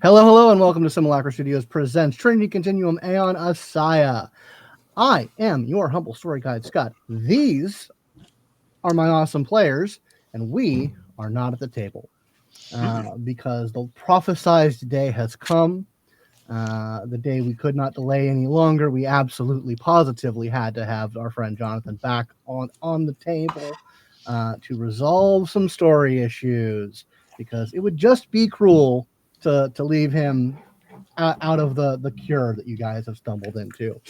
Hello, and welcome to Simulacra Studios presents Trinity Continuum Aeon ASIYAH. I am your humble story guide, Scott. These are my awesome players, and we are not at the table because the prophesized day has come. The day we could not delay any longer. We absolutely, positively had to have our friend Jonathan back on the table to resolve some story issues, because it would just be cruel to leave him out of the cure that you guys have stumbled into.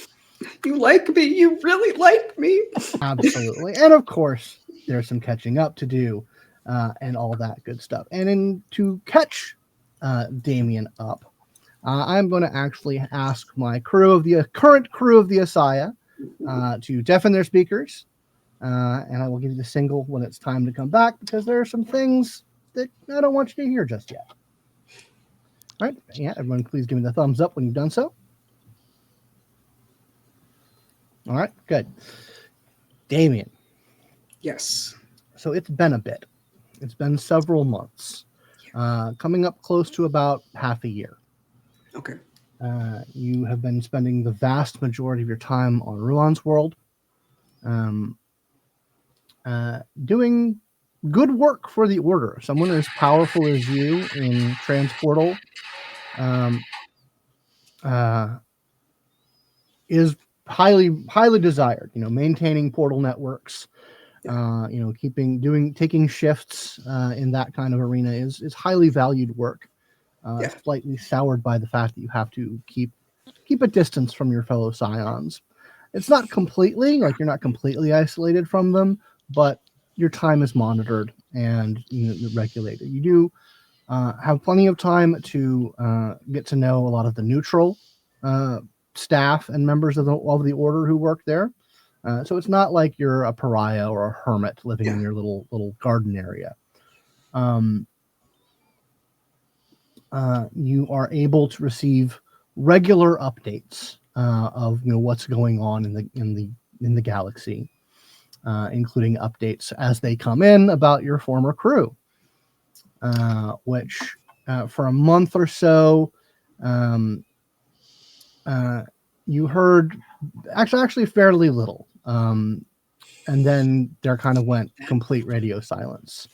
You like me. You really like me. Absolutely. And of course, there's some catching up to do and all that good stuff. And to catch Damien up, I'm going to actually ask my current crew of the ASIYAH to deafen their speakers. And I will give you the single when it's time to come back, because there are some things that I don't want you to hear just yet. All right. Yeah, everyone, please give me the thumbs up when you've done so. All right, good. Damien. Yes. So it's been a bit. It's been several months, coming up close to about half a year. Okay. You have been spending the vast majority of your time on Ruan's World, doing good work for the Order. Someone as powerful as you in Transportal is highly desired. Maintaining portal networks, taking shifts in that kind of arena is highly valued work. Slightly soured by the fact that you have to keep a distance from your fellow Scions. It's not completely, you're not completely isolated from them, but your time is monitored and regulated. You do have plenty of time to get to know a lot of the neutral staff and members of the Order who work there. So it's not like you're a pariah or a hermit living in your little garden area. You are able to receive regular updates of what's going on in the galaxy, including updates as they come in about your former crew, which for a month or so you heard actually fairly little, and then there kind of went complete radio silence.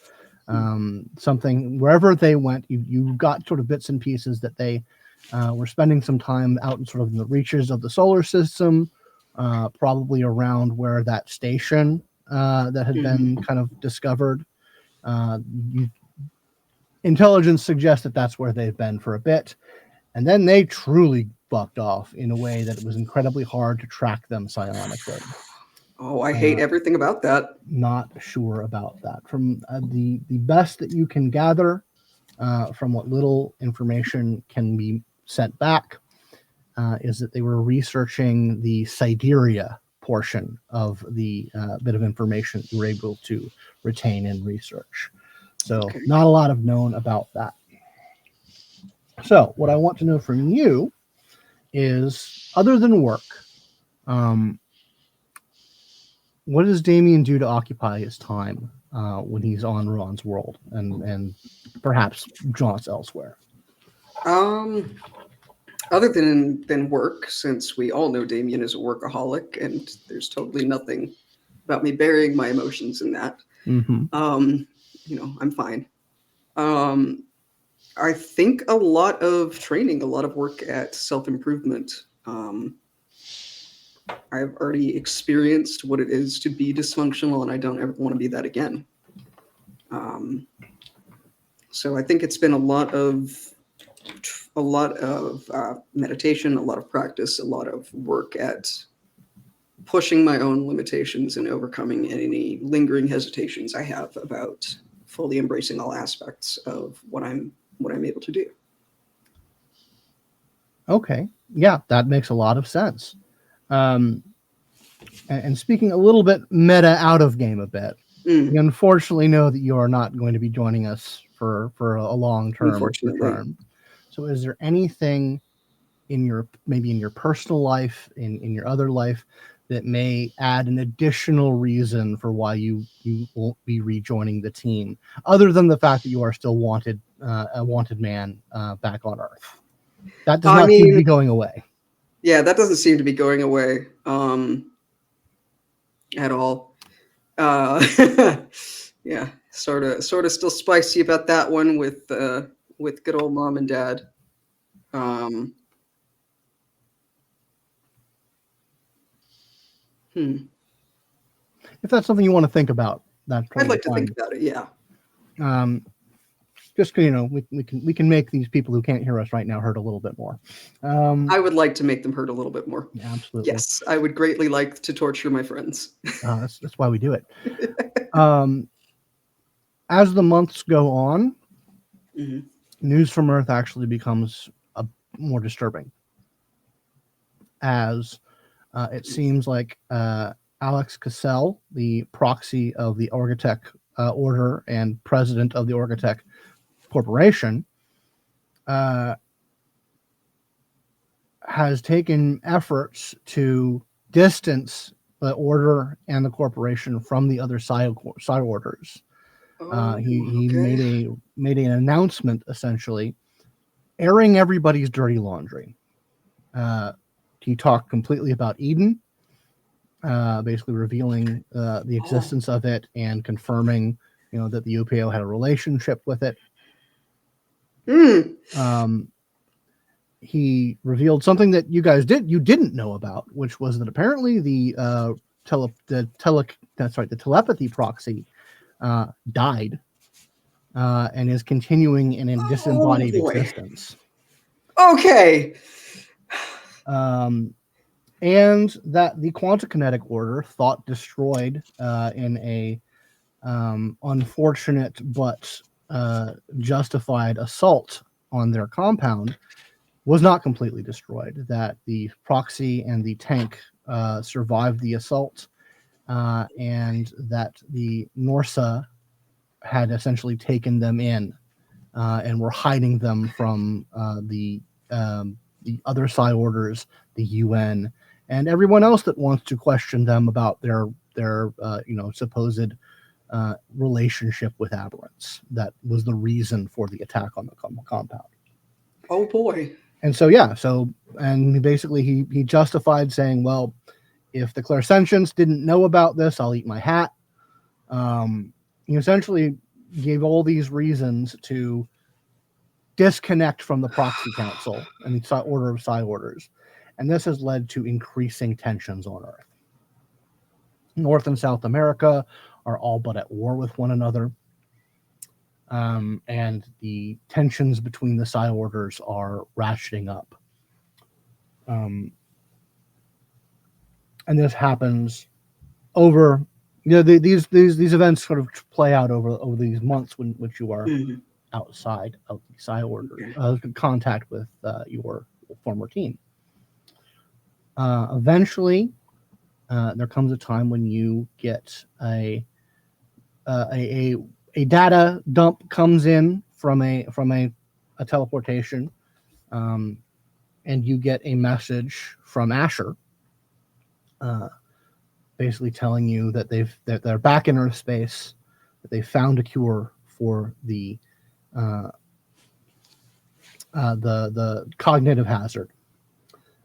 Something wherever they went, you got sort of bits and pieces that they were spending some time out in sort of the reaches of the solar system, probably around where that station that had been kind of discovered. Intelligence suggests that that's where they've been for a bit, and then they truly fucked off in a way that it was incredibly hard to track them psionically. Oh, I hate everything about that. Not sure about that. From the best that you can gather from what little information can be sent back is that they were researching the Sideria portion of the bit of information you were able to retain in research. So not a lot of known about that. So what I want to know from you is, other than work, what does Damien do to occupy his time when he's on Ruan's World and perhaps jaunts elsewhere? Other than work, since we all know Damien is a workaholic, and there's totally nothing about me burying my emotions in that. I'm fine. I think a lot of training, a lot of work at self-improvement. I've already experienced what it is to be dysfunctional, and I don't ever want to be that again. So I think it's been a lot of meditation, a lot of practice, a lot of work at pushing my own limitations and overcoming any lingering hesitations I have about fully embracing all aspects of what I'm able to do. Okay. Yeah, that makes a lot of sense. And speaking a little bit meta out of game a bit, we unfortunately know that you are not going to be joining us for a long-term return. So is there anything in your personal life, in your other life, that may add an additional reason for why you won't be rejoining the team, other than the fact that you are still wanted, a wanted man back on Earth. That does I not seem to mean, be going away. yeah, that doesn't seem to be going away at all. Yeah, sort of still spicy about that one with good old mom and dad. Um, hmm. If that's something you want to think about, that's I'd totally like to think fine. about it. Yeah. Just we can make these people who can't hear us right now hurt a little bit more. I would like to make them hurt a little bit more. Absolutely. Yes, I would greatly like to torture my friends. That's why we do it. As the months go on, Mhm. news from Earth actually becomes more disturbing, as it seems like Alex Cassell, the proxy of the Orgatech Order and president of the Orgatech Corporation, has taken efforts to distance the Order and the Corporation from the other side orders. Oh, He okay. made an announcement, essentially airing everybody's dirty laundry. He talked completely about Eden, basically revealing the Oh. existence of it and confirming, that the UPO had a relationship with it. Mm. He revealed something that you didn't know about, which was that apparently the telepathy proxy died and is continuing in a Oh disembodied boy. existence. Okay. And that the Quantikinetic Order, thought destroyed in a unfortunate but justified assault on their compound, was not completely destroyed. That the proxy and the tank survived the assault, and that the Norsa had essentially taken them in and were hiding them from the other psi orders, the UN, and everyone else that wants to question them about their supposed relationship with aberrants. That was the reason for the attack on the compound. Oh boy. And and basically he justified saying, well, if the Clairsentients didn't know about this, I'll eat my hat. He essentially gave all these reasons to disconnect from the proxy council and the order of psi orders, and this has led to increasing tensions on Earth. North and South America are all but at war with one another, and the tensions between the psi orders are ratcheting up. And this happens over, these events sort of play out over these months when which you are outside of the psi order, contact with your former team. Eventually, there comes a time when you get a data dump comes in from a teleportation, and you get a message from Asher, basically telling you that they're back in Earth space, that they found a cure for the cognitive hazard,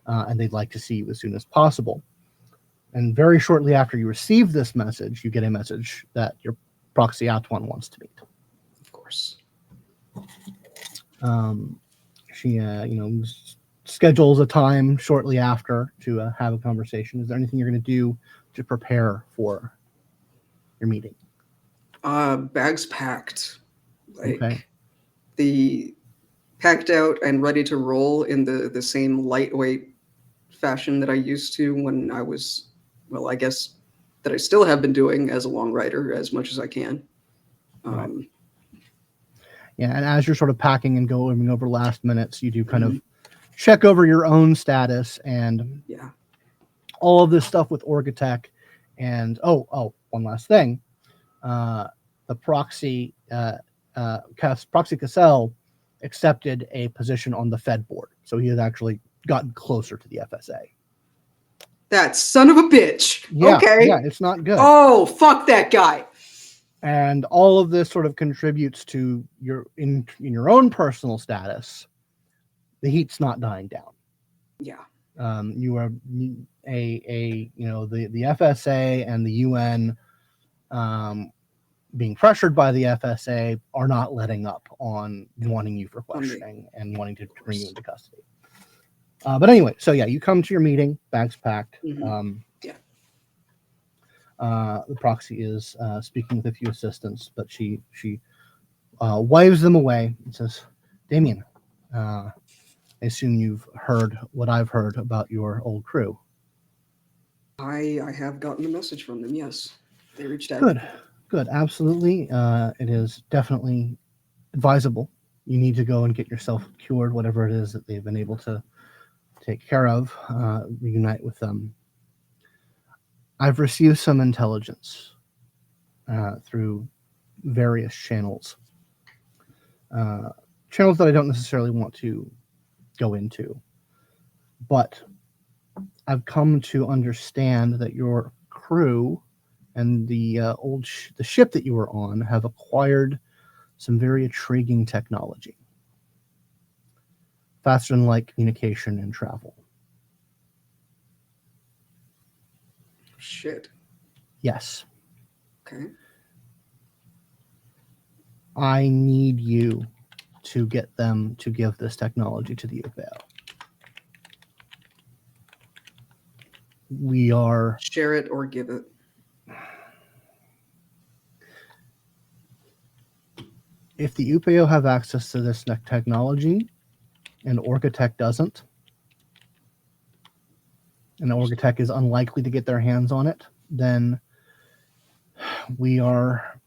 and they'd like to see you as soon as possible. And very shortly after you receive this message, you get a message that your proxy Atuan wants to meet. Of course. She, schedules a time shortly after to have a conversation. Is there anything you're going to do to prepare for your meeting? Bags packed. Okay. The packed out and ready to roll in the same lightweight fashion that I used to when I was, well, I guess that I still have been doing as a long rider as much as I can. Right. Yeah, and as you're sort of packing and going over last minutes, you do kind of check over your own status and all of this stuff with Orgatech. And one last thing, the proxy proxy Cassell accepted a position on the Fed board, so he has actually gotten closer to the FSA. That son of a bitch. Yeah, Okay. yeah, it's not good. Oh, fuck that guy. And all of this sort of contributes to your in your own personal status. The heat's not dying down. Yeah. You are a the FSA and the UN being pressured by the FSA are not letting up on wanting you for questioning and wanting to bring you into custody. But anyway, so yeah, you come to your meeting, bags packed. Mm-hmm. The proxy is speaking with a few assistants, but she waves them away and says, "Damien, I assume you've heard what I've heard about your old crew." I have gotten a message from them. Yes, they reached out. Good, absolutely. It is definitely advisable. You need to go and get yourself cured, whatever it is that they've been able to take care of. Reunite with them. I've received some intelligence through various channels. Channels that I don't necessarily want to go into, but I've come to understand that your crew and the the ship that you were on have acquired some very intriguing technology, faster than light communication and travel. Shit. Yes. Okay. I need you to get them to give this technology to the UPO. We are... Share it or give it. If the UPO have access to this technology and Orgatech doesn't, and Orgatech is unlikely to get their hands on it, then we are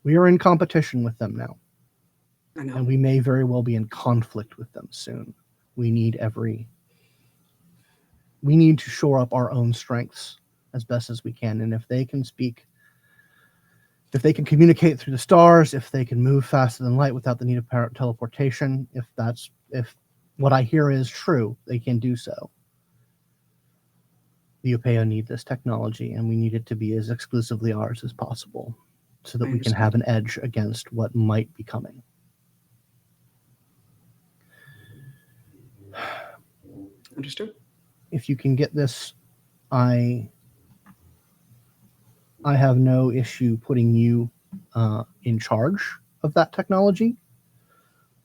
in competition with them now. I know. And we may very well be in conflict with them soon. We need to shore up our own strengths as best as we can. And if they can speak, if they can communicate through the stars, if they can move faster than light without the need of teleportation, if what I hear is true, they can do so. The UPO need this technology, and we need it to be as exclusively ours as possible so that we can have an edge against what might be coming. Understood. If you can get this, I have no issue putting you in charge of that technology,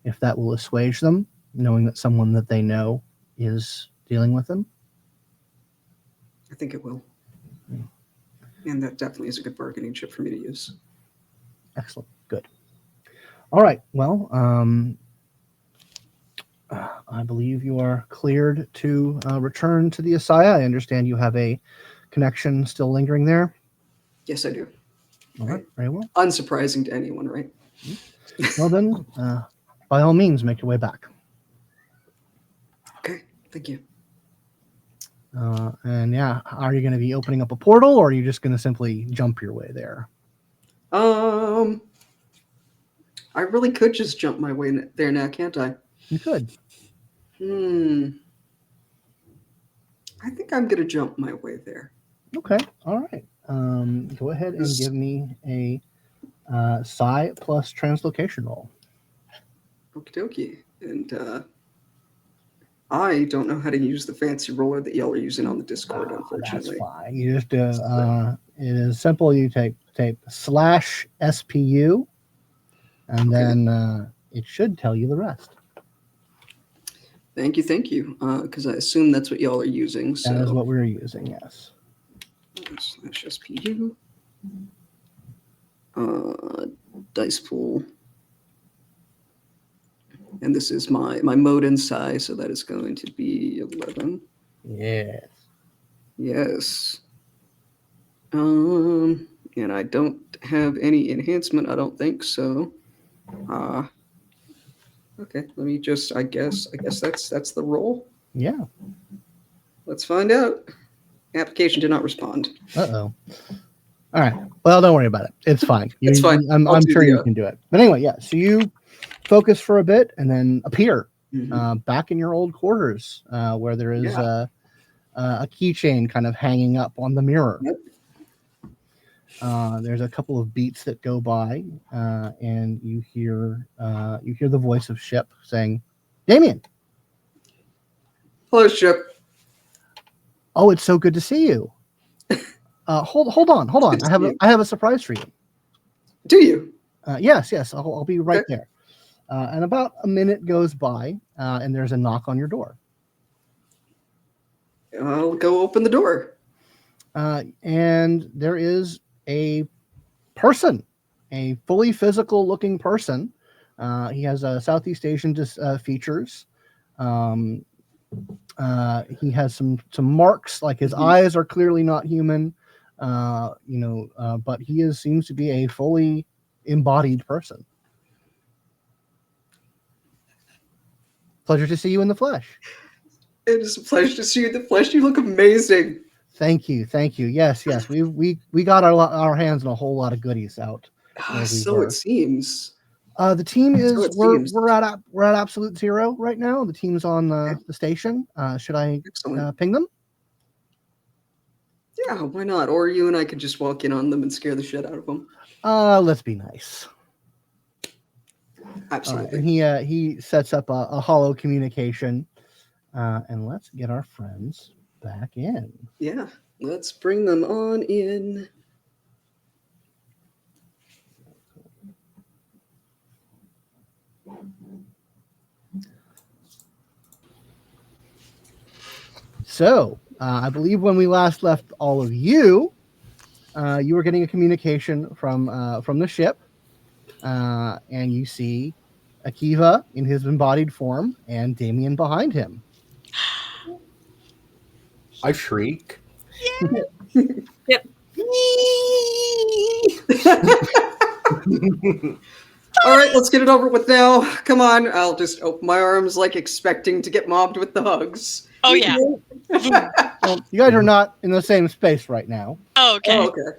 if that will assuage them, knowing that someone that they know is dealing with them. I think it will. And that definitely is a good bargaining chip for me to use. Excellent. Good. All right. Well, I believe you are cleared to return to the ASIYAH. I understand you have a connection still lingering there. Yes, I do. All right. Very well. Unsurprising to anyone, right? Well then, by all means, make your way back. Okay. Thank you. And yeah, are you going to be opening up a portal, or are you just going to simply jump your way there? I really could just jump my way there now, can't I? You could. I think I'm going to jump my way there. Okay. All right. Go ahead and give me a Psi plus translocation roll. Okie dokie. And I don't know how to use the fancy roller that y'all are using on the Discord, unfortunately. That's fine. You just do. It is simple. You take /SPU, and then it should tell you the rest. Thank you. Because I assume that's what y'all are using. So. That is what we're using. Yes. /SPU. Dice pool. And this is my mode and size, so that is going to be 11. Yes. And I don't have any enhancement, I don't think so. Okay, let me just, I guess that's the roll. Yeah. Let's find out. Application did not respond. Uh-oh. All right. Well, don't worry about it. It's fine. It's fine. I'm sure you can do it. But anyway, yeah. So you focus for a bit and then appear back in your old quarters where there is a keychain kind of hanging up on the mirror. Yep. There's a couple of beats that go by, and you hear the voice of Ship saying, "Damien, Hello, Ship. oh, it's so good to see you. Hold on. Good to see you. I have a surprise for you. Do you? Yes, I'll be right Okay. there." And about a minute goes by, and there's a knock on your door. I'll go open the door. And there is a person, a fully physical looking person. He has Southeast Asian features. He has some marks, like his eyes are clearly not human, but he seems to be a fully embodied person. Pleasure to see you in the flesh. It is a pleasure to see you in the flesh. You look amazing. Thank you. Yes. We got our hands on a whole lot of goodies out. where we So were. it seems. The team is So it we're seems. we're at absolute zero right now. The team's on the station. Should I Excellent. ping them? Yeah, why not? Or you and I could just walk in on them and scare the shit out of them. Let's be nice. Absolutely. And he sets up a hollow communication, and let's get our friends back in. Yeah, let's bring them on in. So I believe when we last left all of you, you were getting a communication from the ship, and you see Akiva in his embodied form and Damien behind him. I shriek. Yep. All right, let's get it over with now. Come on, I'll just open my arms like expecting to get mobbed with the hugs. Oh yeah. Well, you guys are not in the same space right now. Oh, okay. Oh, okay.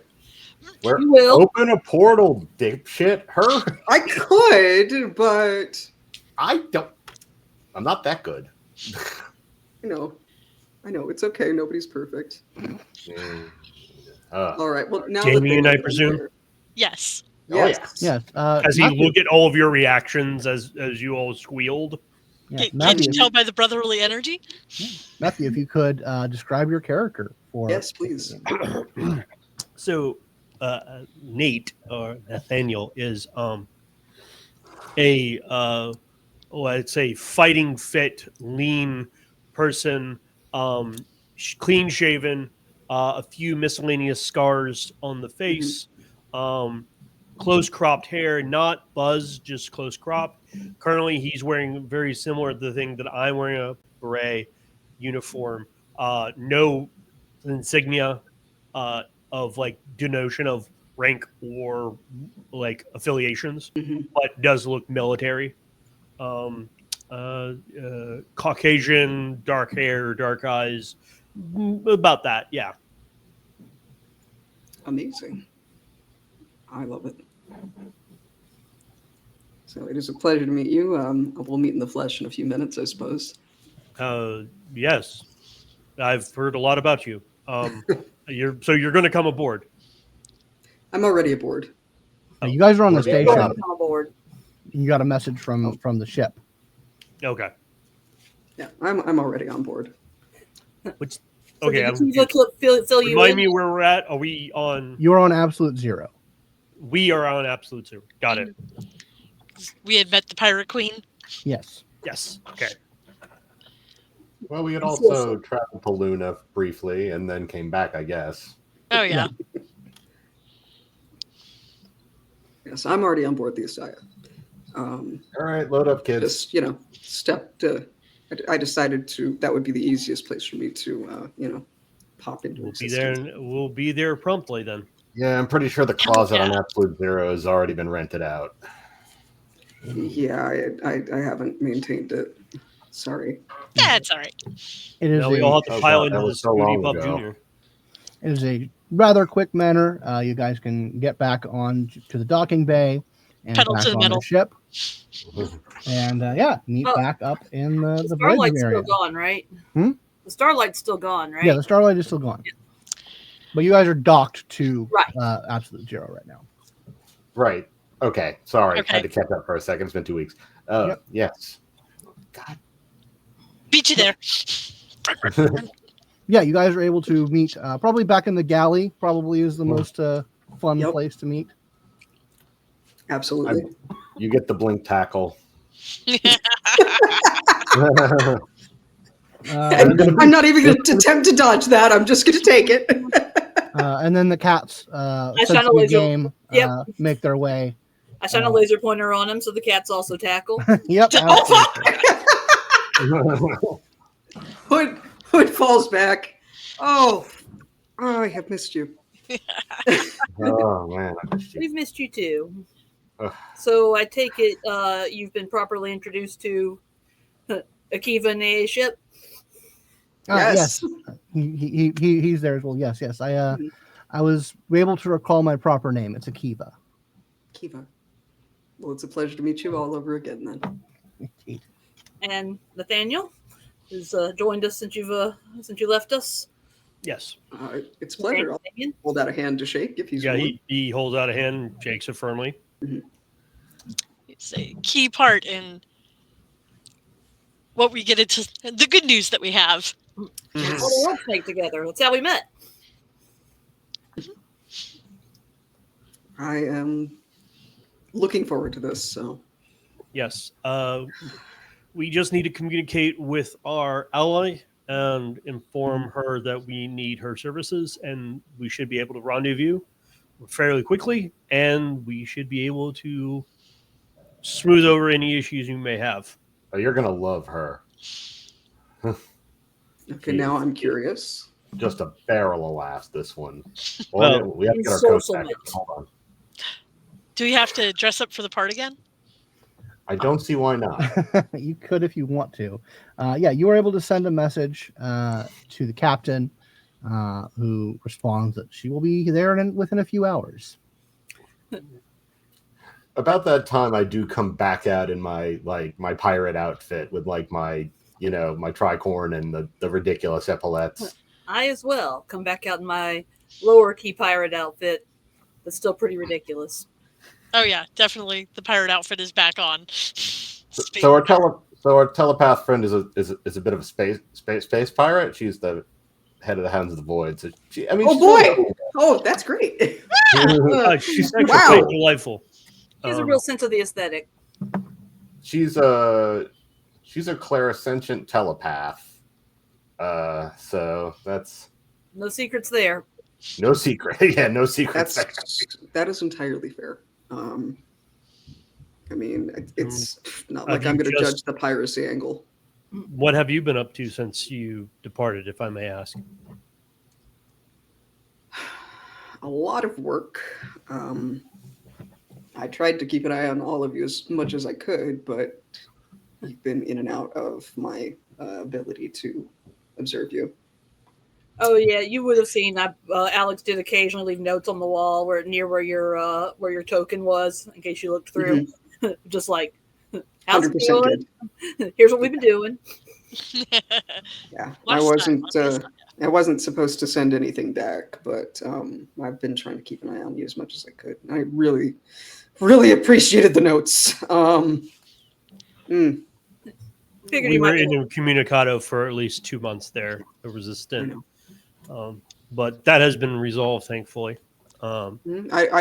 Where, will. open a portal, dipshit. Her. I could, but I don't. I'm not that good. I know it's okay. Nobody's perfect. Oh All right. Well, now Damien, that I presume? Yes. Yes. Yes. As he Matthew, look at all of your reactions as you all squealed. yeah, Can't Matthew, you tell by the brotherly energy? Matthew, if you could describe your character for. Yes, please. So Nate or Nathaniel is I'd say fighting fit, lean person, clean shaven, a few miscellaneous scars on the face, close cropped hair, not buzz, just close cropped. Currently, he's wearing very similar to the thing that I'm wearing, a beret uniform. No insignia of like denotion of rank or like affiliations, but does look military. Caucasian, dark hair, dark eyes, about that, yeah. Amazing. I love it. So it is a pleasure to meet you. We'll meet in the flesh in a few minutes, I suppose. Yes, I've heard a lot about you. You're going to come aboard. I'm already aboard. You guys are on the We're getting station. on On board. You got a message from the ship. Okay. Yeah, I'm already on board. Which So okay. did Akiva fill you Remind in? me where we're at. Are we on? You are on absolute zero. We are on absolute zero. Got it. We had met the pirate queen. Yes. Yes. Okay. Well, we had also traveled to Luna briefly and then came back, I guess. Oh yeah. Yes, I'm already on board the ASIYAH. All right, load up, kids. Just I decided that would be the easiest place for me to pop into We'll be existence. there. We'll be there promptly then. Yeah, I'm pretty sure the closet on Absolute Zero has already been rented out. Yeah, I haven't maintained it. Sorry. Yeah, it's all right. It is Now we all have to pile God, that into the was so Scooty long Bob ago. Jr. It is a rather quick manner. You guys can get back on to the docking bay and Pedal back to the on metal. the ship. And meet back up in the voyage Starlight's area. still gone, right? Hmm? The The Starlight's still gone, right? Yeah, the Starlight is still gone. But you guys are docked to Right. absolute zero right now. Right. Okay. Sorry. Okay. Had to catch up for a second. It's been 2 weeks. Yep. Yes. God. Beat you there. Yeah, you guys are able to meet probably back in the galley. Probably is the most fun Yep. place to meet. Absolutely. You get the blink tackle. I'm not even going to attempt to dodge that. I'm just going to take it. And then the cats, shine since a the laser. game, Yep. make their way. I shine a laser pointer on him so the cats also tackle. Yep. Hood falls back. Oh, I have missed you. Oh man, I missed you. We've missed you too. Ugh. So I take it you've been properly introduced to Akiva and the A ship. Yes. He's there as well. Yes. I was able to recall my proper name. It's Akiva. Kiva. Well, it's a pleasure to meet you all over again then. And Nathaniel has joined us since you left us. Yes. It's a pleasure. I'll hold out a hand to shake if he's Yeah, willing. he holds out a hand and shakes it firmly. It's a key part in what we get into the good news that we have. All the world snake together. That's how we met. I am looking forward to this. So Yes. We just need to communicate with our ally and inform her that we need her services, and we should be able to rendezvous fairly quickly, and we should be able to smooth over any issues you may have. Oh, you're gonna love her. okay, now I'm curious. Just a barrel of laughs. This one. Well, we have to get our coats back. ensorcellement. Hold on. Do we have to dress up for the part again? I don't see why not. You could if you want to. Yeah, you were able to send a message to the captain, who responds that she will be there within a few hours. About that time, I do come back out in my pirate outfit with my my tricorn and the ridiculous epaulets. I as well come back out in my lower key pirate outfit. That's still pretty ridiculous. Oh yeah, definitely. The pirate outfit is back on. So our telepath friend is a bit of a space pirate. She's the head of the Hounds of the Void. So she's boy! Oh, that's great. She's actually Wow. quite delightful. She has a real sense of the aesthetic. She's a clairsentient telepath. So that's No secrets there. no secret. Yeah, no secrets. That is entirely fair. I mean, it's not like Have I'm you going to just- judge the piracy angle. What have you been up to since you departed, if I may ask? A lot of work. I tried to keep an eye on all of you as much as I could, but you've been in and out of my ability to observe you. Oh yeah, you would have seen. Alex did occasionally leave notes on the wall where your token was, in case you looked through. Just like, how's it 100% going? Here's what we've been doing. Yeah, Watch I wasn't supposed to send anything back, but I've been trying to keep an eye on you as much as I could. And I really, really appreciated the notes. Figured We you were might. in incommunicado for at least 2 months there. There was a stint. But that has been resolved, thankfully. I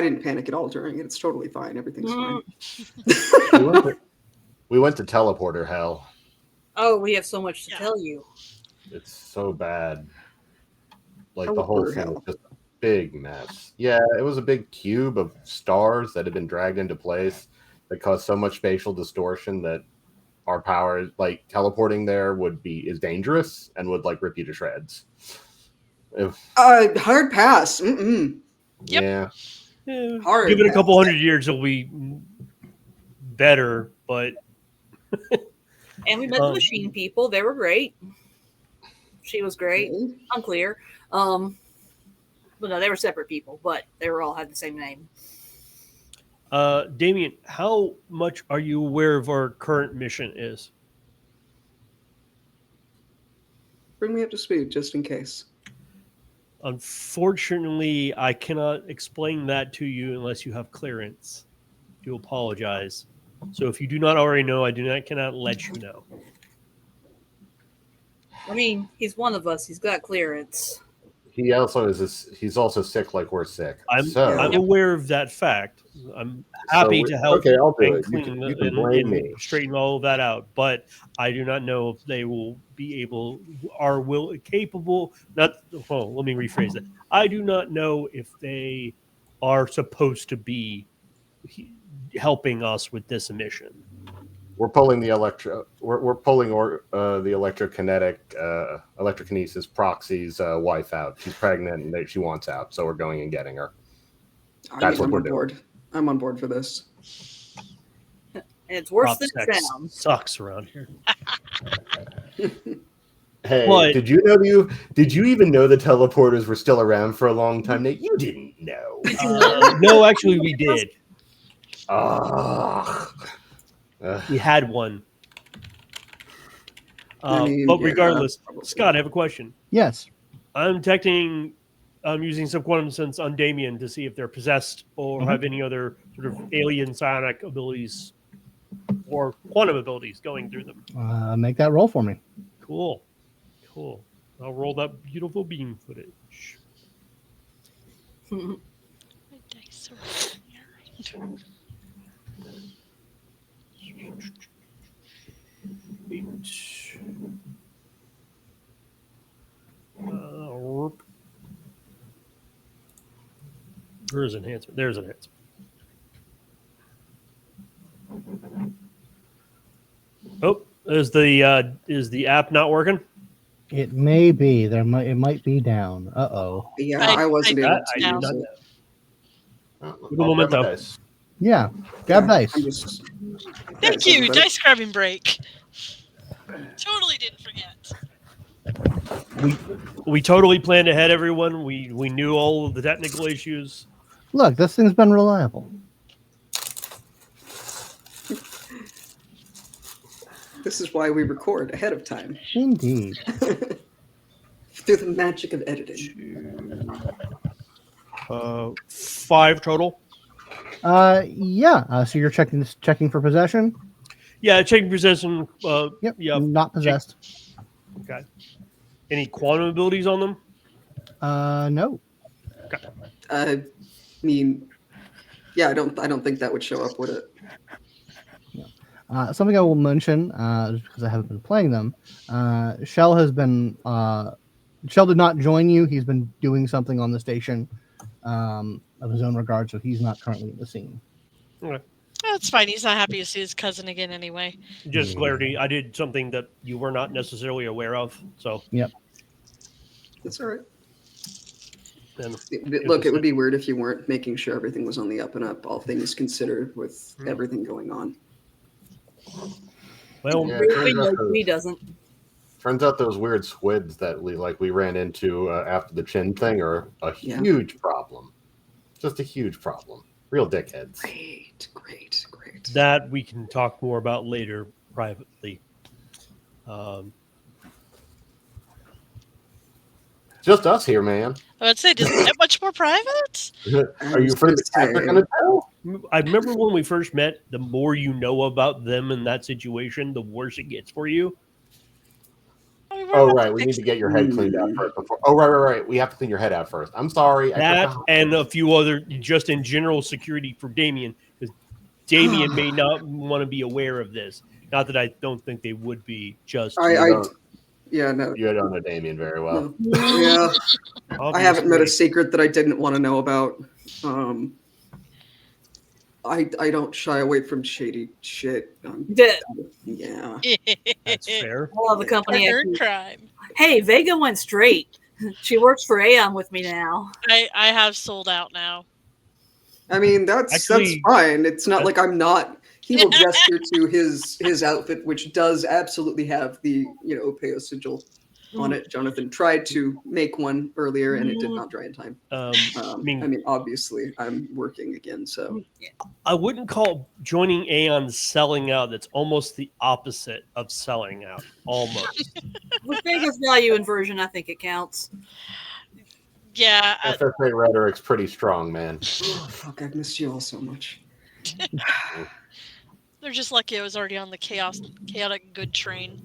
didn't panic at all during it. It's totally fine. Everything's fine. We went to teleporter hell. Oh, we have so much to tell you. It's so bad. Like the Teleporter whole thing hell. was just a big mess. Yeah, it was a big cube of stars that had been dragged into place that caused so much spatial distortion that our power, like teleporting there, is dangerous and would rip you to shreds. Hard pass. Mm-mm. Yep. Yeah. Hard Give it a pass. couple hundred years, it'll be better. But And we met the machine people. They were great. She was great. Unclear. But no, they were separate people, but they were all had the same name. Damien, how much are you aware of our current mission is? Bring me up to speed, just in case. Unfortunately, I cannot explain that to you unless you have clearance. Do apologize. So if you do not already know, cannot let you know. I mean, he's one of us. He's got clearance. He also he's also sick like we're sick. I'm So aware of that fact. I'm happy to help okay, I'll do and it. You clean can blame and me. straighten all of that out. But I do not know if they will be able, capable. Not. Well, let me rephrase that. I do not know if they are supposed to be helping us with this mission. We're pulling the the electrokinesis proxy's wife out. She's pregnant and she wants out, so we're going and getting her. That's what we're on board. I'm on board for this. And it's worse Prop than it sex sounds. sucks around here. Hey, But- did you even know the teleporters were still around for a long time? Nate, you didn't know. No, actually, we did. We had one. But regardless, probably. Scott, I have a question. Yes. I'm using some quantum sense on Damien to see if they're possessed or have any other sort of alien psionic abilities or quantum abilities going through them. Make that roll for me. Cool. I'll roll that beautiful beam footage. My dice are here. Where's enhancement? There's enhancement. Oh, is the app not working? It may be. It might be down. Uh-oh. Yeah, I- I wasn't able I to do use not it. know. I'll Good grab my memento. dice. Yeah. Grab dice. I'm just... Thank Thanks, you. everybody. Dice grabbing break. Totally didn't forget. We totally planned ahead, everyone. We knew all of the technical issues. Look, this thing's been reliable. This is why we record ahead of time. Indeed. Through the magic of editing. 5 total. Yeah. So you're checking for possession? Yeah, checking possession. Yep. Yeah. Not possessed. Okay. Any quantum abilities on them? No. I mean, yeah, I don't think that would show up, would it? Something I will mention, just because I haven't been playing them. Shell did not join you. He's been doing something on the station of his own regard, so he's not currently in the scene. Okay. That's fine. He's not happy to see his cousin again anyway. Just clarity. I did something that you were not necessarily aware of. So That's all right. then Look, it would be weird if you weren't making sure everything was on the up and up, all things considered, with everything going on. well, Yeah, We know he doesn't. turns out those weird squids that we ran into after the chin thing are a Yeah. huge problem. Just a huge problem. Real dickheads. Great. that we can talk more about later privately. Just us here, man. I would say, does it get much more private? Are you afraid the cats are gonna tell? I remember when we first met, the more you know about them in that situation, the worse it gets for you. I mean, Oh about right, we need fix to get your head cleaned out first. Oh right. We have to clean your head out first. I'm sorry. I That forgot. and a few other, just in general security for Damien, because Damien may not want to be aware of this. Not that I don't think they would be. Just Yeah, no. You don't know Damien very well. No. Yeah, I haven't met a secret that I didn't want to know about. I don't shy away from shady shit. Yeah. That's fair. I love the company. I Partner in keep. crime. Hey, Vega went straight. She works for Aeon with me now. I have sold out now. I mean, that's fine. It's not like I'm not. He will gesture to his outfit, which does absolutely have the Opeo sigil. on it. Jonathan tried to make one earlier, and it did not dry in time. I I mean, mean, obviously, I'm working again, so I wouldn't call joining Aeon selling out. That's almost the opposite of selling out. Almost. With Vega's value inversion, I think it counts. Yeah, FFA rhetoric's pretty strong, man. oh, fuck, I've missed you all so much. they're just lucky I was already on the chaotic good train.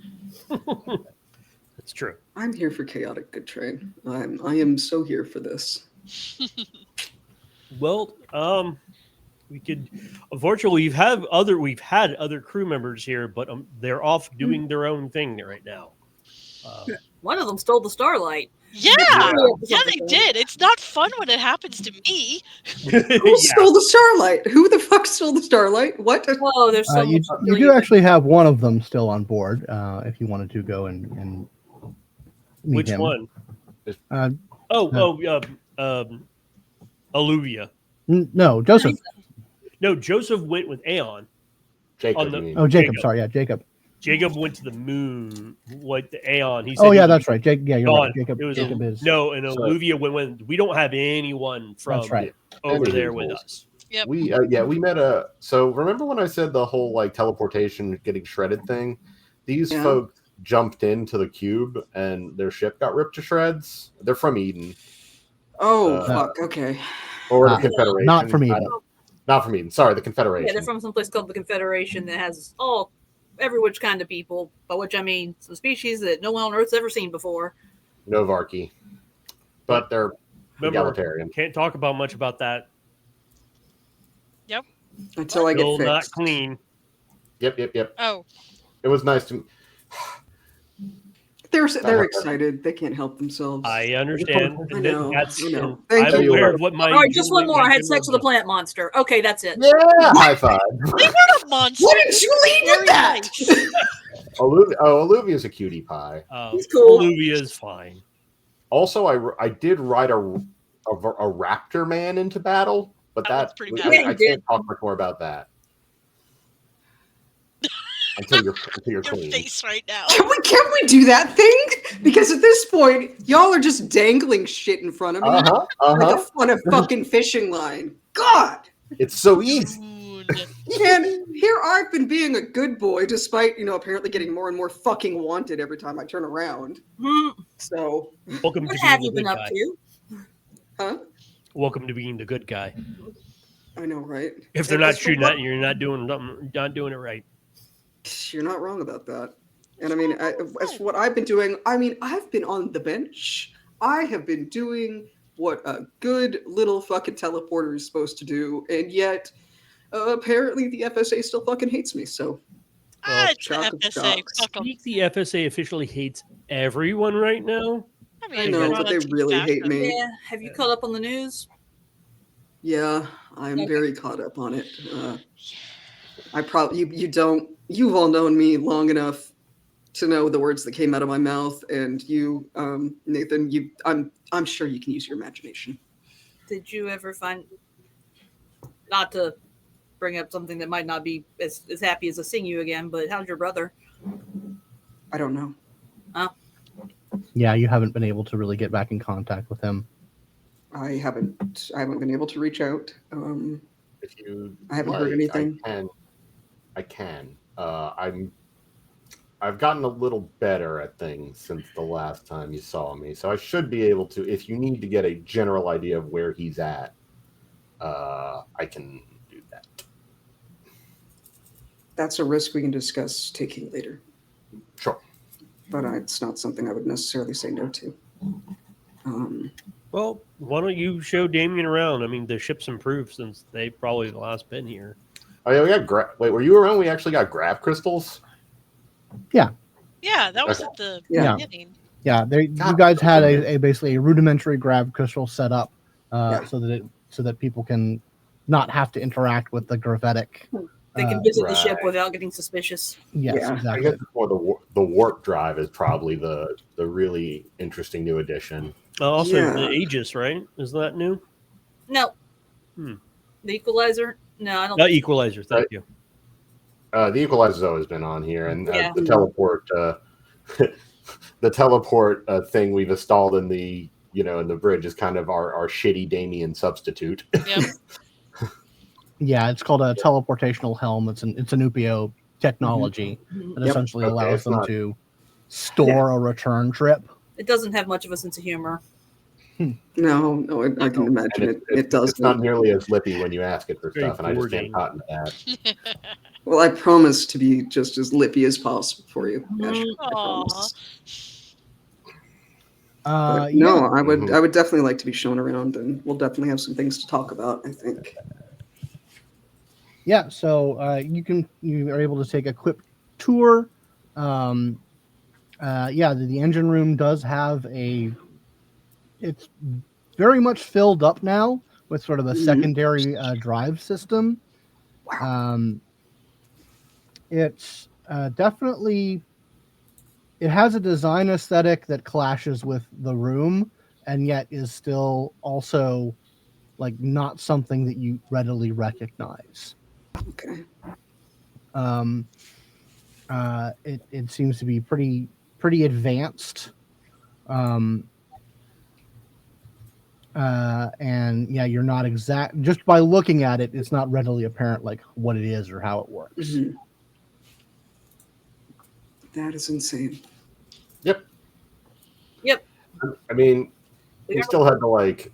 It's true. I'm here for chaotic good train. I am so here for this. Well, we could. Unfortunately, we've had other crew members here, but they're off doing their own thing right now. One of them stole the starlight. Yeah, they did. It's not fun when it happens to me. Who stole the starlight? Who the fuck stole the starlight? What? Whoa, there's so You much do actually have one of them still on board. If you wanted to go and meet Which him. one? Alluvia. No, Joseph. No, Joseph went with Aeon. Jacob, On the- you mean. Oh, Jacob. Jacob. Sorry, yeah, Jacob. Jacob went to the moon. What the Aeon? He said Oh, yeah, he- that's right. Yeah, you're gone. right. Jacob, It was Jacob is. No, and So- Alluvia went. We don't have anyone from That's right. over Anywho, there with us. Yep. We met so remember when I said the whole like teleportation getting shredded thing? These Yeah. folks jumped into the cube and their ship got ripped to shreds. They're from Eden Oh, fuck. Okay. or the Ah, Confederation. not from Eden. Not from Eden. Sorry, the Confederation. Yeah, they're from some place called the Confederation that has every which kind of people, by which I mean some species that no one on Earth's ever seen before. Novarchy. But they're Remember, egalitarian. can't talk about much about that. Until I get Still fixed. not clean. Yep. Oh, It was nice to They're excited. They can't help themselves. I understand. I And know, that's, I know. and Thank I'm you. aware of what my. All right, just one more. I had my sex with a plant monster. Okay, that's it. Yeah, high five. they were a monster. Why did you lead Very with that? nice. Alluvia's a cutie pie. He's cool. Alluvia is fine. Also, I did ride a raptor man into battle, but That was that pretty I, bad. Yeah, you I did. can't talk much more about that until you're Your clean. face right now. Can we do that thing? Because at this point, y'all are just dangling shit in front of me like on a fucking fishing line. God. It's so easy. Dude. And here I've been being a good boy, despite apparently getting more and more fucking wanted every time I turn around. Hmm. So, Welcome What to have being you the been good up guy. to? huh? Welcome to being the good guy. I know, right? If they're And not as for shooting what- at you, you're not doing something, not doing it right. You're not wrong about that. And I mean, as for what I've been doing, I mean, I've been on the bench. I have been doing what a good little fucking teleporter is supposed to do, and yet apparently the FSA still fucking hates me. So, Ah, it's the shock of FSA. shocks. Fuck 'em. I think the FSA officially hates everyone right now. I mean, I you're know, not but allowed they to really bash hate them. me. Yeah. Have you caught up on the news? Yeah, I'm Okay. very caught up on it. I probably you've all known me long enough to know the words that came out of my mouth, and you, Nathan, I'm sure you can use your imagination. Did you ever find, not to bring up something that might not be as happy as to seeing you again, but how's your brother? I don't know. Yeah, you haven't been able to really get back in contact with him. I haven't been able to reach out. If you, I haven't heard anything. I can. I've gotten a little better at things since the last time you saw me, so I should be able to. If you need to get a general idea of where he's at, I can do that. That's a risk we can discuss taking later, Sure. but it's not something I would necessarily say no to. Well, why don't you show Damien around? I mean, the ship's improved since they probably the last been here. Oh yeah, we got wait. Were you around? We actually got grav crystals. Yeah, that was Okay. at the Yeah. beginning. Yeah, you God. guys had a basically a rudimentary grav crystal set up Yeah. so that people can not have to interact with the gravitic. They can visit the Right. ship without getting suspicious. Yes, Yeah. I exactly. guess before the warp drive is probably the really interesting new addition. Also, Yeah. the Aegis, right? Is that new? No. Hmm. The equalizer? No, I don't. Not Equalizer. Thank you. The equalizer's always been on here, and Yeah. the teleport. the teleport thing we've installed in the in the bridge is kind of our shitty Damien substitute. Yep. Yeah, it's called a teleportational helm. It's an UPO technology that Yep. essentially Okay, allows it's them not- to store a return trip. It doesn't have much of a sense of humor. No, I can imagine And it does. It's not nearly as lippy when you ask it for Very stuff, and I just can't boring. cotton to that. Well, I promise to be just as lippy as possible for you. Ash, I Aw. promise. Yeah. No, I would Mhm. I would definitely like to be shown around, and we'll definitely have some things to talk about, I think. Yeah, so you are able to take a quick tour. Yeah, the engine room does have it's very much filled up now with sort of a Mhm. secondary drive system. Wow. It's definitely, it has a design aesthetic that clashes with the room, and yet is still also like not something that you readily recognize. Okay. It seems to be pretty advanced. And yeah, you're not exact, just by looking at it, it's not readily apparent like what it is or how it works. Mhm. That is insane. Yep. Yep. I mean, We we are- still had to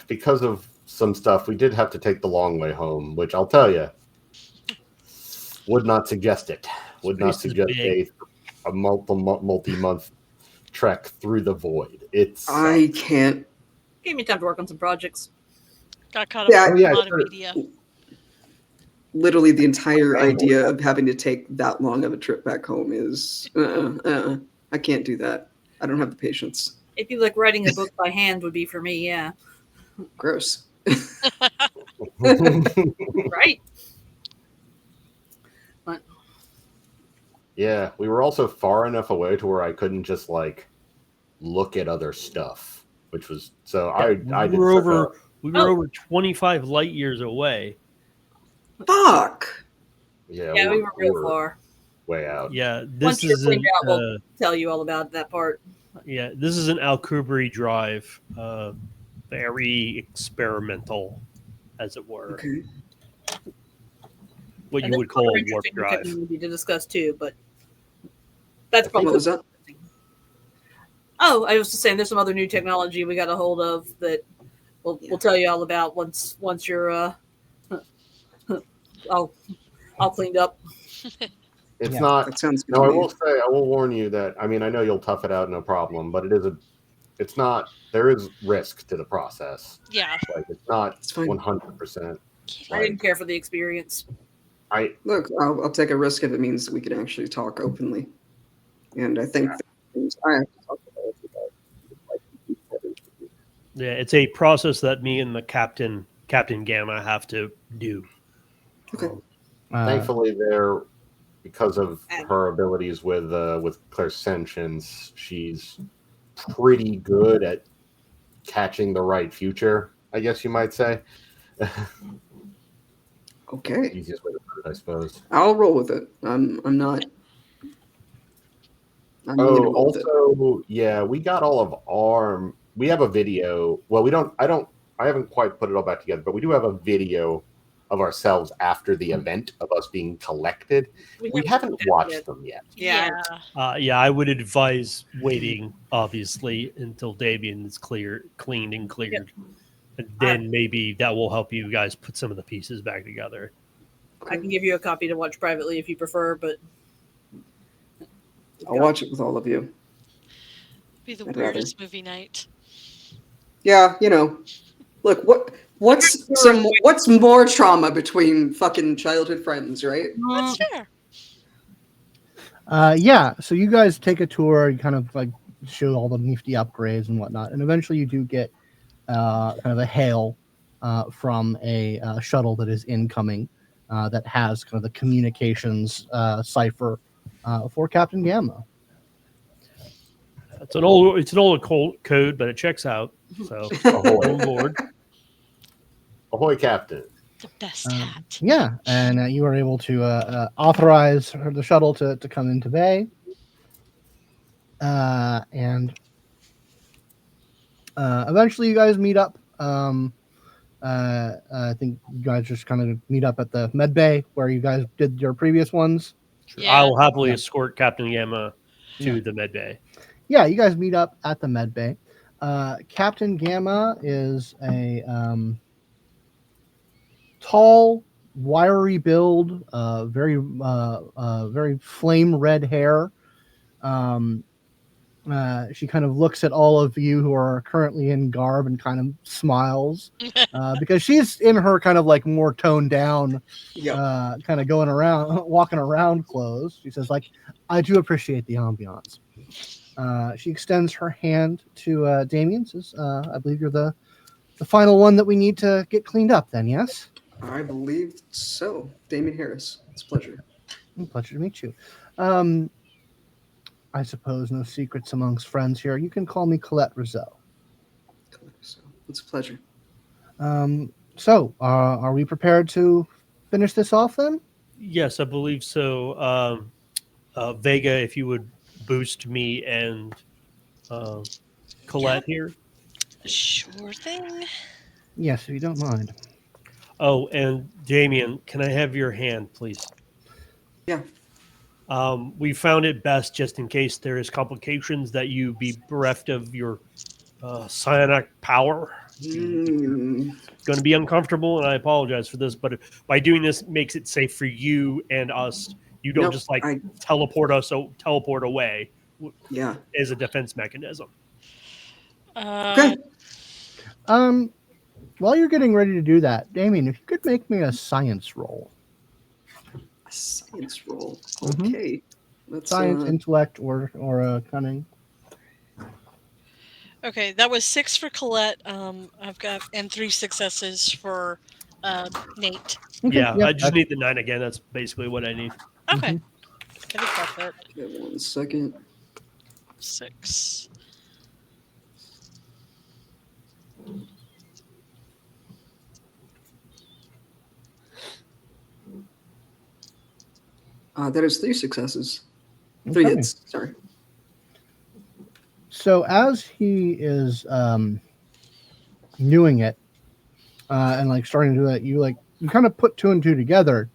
because of some stuff, we did have to take the long way home, which I'll tell you, would not suggest it. Would not Space is suggest big. a multi-month trek through the void. It's I can't. Gave me time to work on some projects. Got caught up Yeah. in Oh, yeah, a lot of sure. media. Literally, the entire idea of having to take that long of a trip back home is. I can't do that. I don't have the patience. If you like writing a book by hand would be for me, yeah. Gross. Right? But Yeah, we were also far enough away to where I couldn't just look at other stuff, which was so I we did were such over a- we were over 25 light years away. Fuck. yeah, yeah, we were real far. way out. Yeah, Once this you're isn't cleaned out, we'll tell you all about that part. yeah, this is an Alcubri drive. Very experimental, as it were. Okay. What And you there's would call other a warp interesting drive. technology to discuss too, but that's What probably was that? Oh, I was just saying there's some other new technology we got a hold of that we'll tell you all about once you're all cleaned up. It's Yeah. not. That sounds good. No, to I me. will say, I will warn you that I know you'll tough it out, no problem. But it's not. There is risk to the process. Yeah. It's not It's fine. 100%. I didn't care for the experience. Look, I'll take a risk if it means that we can actually talk openly. And I think the things I have to talk about is about. Yeah, it's a process that me and the Captain Gamma have to do. Okay. Thankfully, there, because of her abilities with Clairsentience, she's pretty good at catching the right future, I guess you might say. Okay. Easiest way to put it, I suppose. I'll roll with it. I'm not. I'm willing to roll with it. Also, yeah, we got all of our. We have a video. Well, we don't. I haven't quite put it all back together, but we do have a video of ourselves after the event of us being collected. We haven't watched them yet. Yeah. Yeah, I would advise waiting, obviously, until Damien is cleaned and cleared. Yep. And then maybe that will help you guys put some of the pieces back together. I can give you a copy to watch privately if you prefer, but I'll watch it with all of you. Be the I'd rather. weirdest movie night. Yeah, look, what's more trauma between fucking childhood friends, right? That's fair. Yeah, so you guys take a tour, you kind of show all the nifty upgrades and whatnot, and eventually you do get kind of a hail from a shuttle that is incoming that has kind of the communications cipher for Captain Gamma. It's an old code, but it checks out. So Ahoy. on board. Ahoy, Captain. The best hat. Yeah, and you are able to authorize the shuttle to come into bay. And eventually you guys meet up. I think you guys just kind of meet up at the med bay where you guys did your previous ones. Yeah. I'll happily Yeah. escort Captain Gamma to Yeah. the med bay. Yeah, you guys meet up at the med bay. Captain Gamma is a tall, wiry build, very flame red hair. She kind of looks at all of you who are currently in garb and kind of smiles because she's in her kind of like more toned down, Yep. kind of going around, walking around clothes. She says, like, I do appreciate the ambiance. She extends her hand to Damien. Says, I believe you're the final one that we need to get cleaned up. Then, yes. I believe so. Damien Harris. It's a pleasure. Pleasure to meet you. I suppose no secrets amongst friends here. You can call me Colette Rizzo. So it's a pleasure. So, are we prepared to finish this off then? Yes, I believe so. Vega, if you would boost me and Colette here. Sure thing. Yes, if you don't mind. Oh, and Damien, can I have your hand, please? Yeah. We found it best, just in case there is complications, that you be bereft of your psionic power. It's going to be uncomfortable, and I apologize for this, but by doing this makes it safe for you and us. You don't just teleport away. Yeah. As a defense mechanism. Okay. While you're getting ready to do that, Damien, if you could make me a science roll. A science roll. Mhm. Okay. Let's, Science, intellect, or cunning. Okay, that was 6 for Colette. I've got and 3 successes for Nate. Okay, Yeah, yep, I just need the 9 again. That's basically what I need. Okay, Mhm. I think that's it. Okay, 1 second. 6. That is 3 successes. 3 Okay. hits. Sorry. So as he is doing it and like starting to do that, you kind of put 2 and 2 together.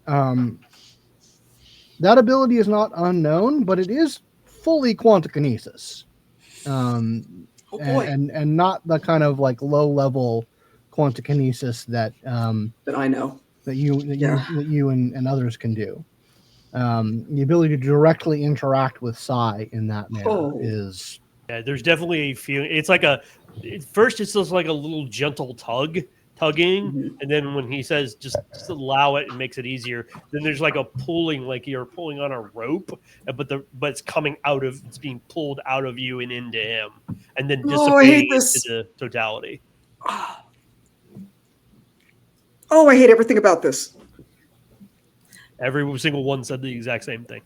That ability is not unknown, but it is fully quantikinesis. Oh boy. And not the kind of like low level quantikinesis that That I know. that you and others can do. The ability to directly interact with Psi in that manner is. Yeah, there's definitely a feeling. It's like at first it's just like a little gentle tugging, and then when he says just allow it and makes it easier, then there's like a pulling, like you're pulling on a rope, but it's coming out of, it's being pulled out of you and into him, and then dissipating into the totality. Oh, I hate everything about this. Every single one said the exact same thing.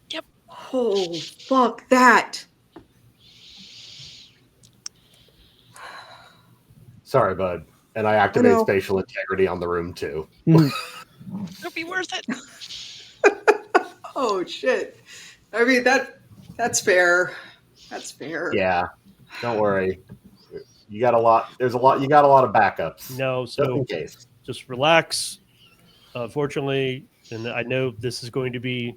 Yep. Oh, fuck that. Sorry, bud. And I activate spatial integrity on the room too. It'll be worth it. Oh shit. I mean that's fair. That's fair. Yeah. Don't worry. You got a lot. You got a lot of backups. No, Just so in case. just relax. Fortunately, and I know this is going to be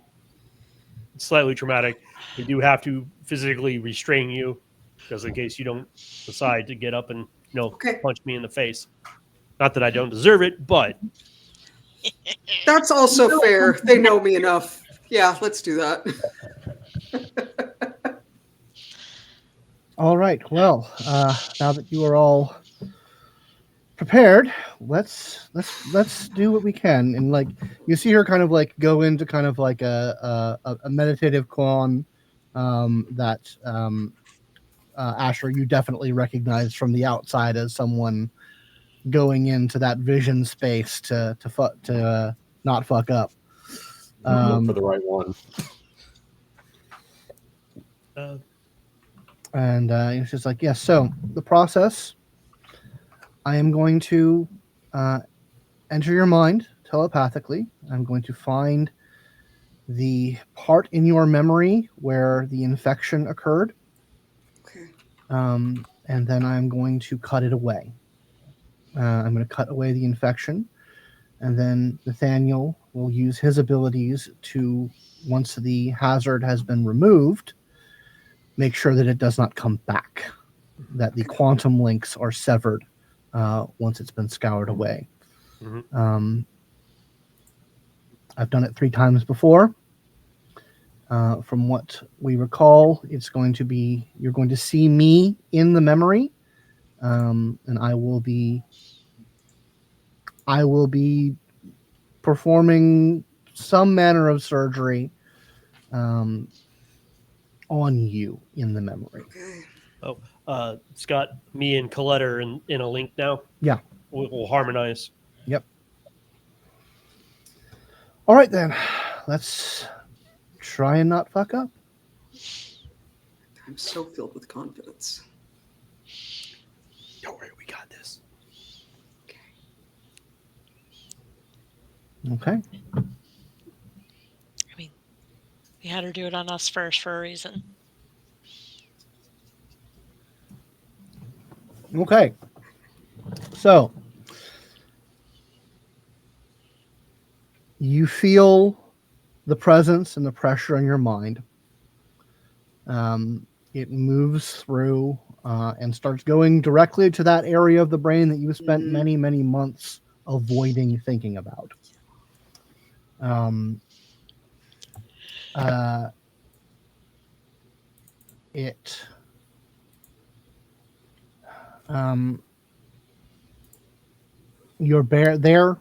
slightly traumatic, we do have to physically restrain you, just in case you don't decide to get up and punch me in the face. Not that I don't deserve it, but that's also fair. They know me enough. Yeah, let's do that. All right. Well, now that you are all prepared, let's do what we can. And like you see her kind of like go into kind of like a meditative koan that Asher, you definitely recognize from the outside as someone going into that vision space to not fuck up. Look for the right one. And it's just like, yes. So the process, I am going to enter your mind telepathically. I'm going to find the part in your memory where the infection occurred. Okay. And then I'm going to cut it away. I'm going to cut away the infection, and then Nathaniel will use his abilities to, once the hazard has been removed, make sure that it does not come back, that the quantum links are severed once it's been scoured away. Mhm. I've done it 3 times before. From what we recall, it's going to be, you're going to see me in the memory, and I will be performing some manner of surgery on you in the memory. Okay. Scott, me and Colette are in a link now. Yeah. We'll harmonize. Yep. All right, then. Let's try and not fuck up. I'm so filled with confidence. Don't worry, we got this. Okay. I mean, we had her do it on us first for a reason. Okay. So, you feel the presence and the pressure in your mind. It moves through and starts going directly to that area of the brain that you spent many, many months avoiding thinking about. You're there,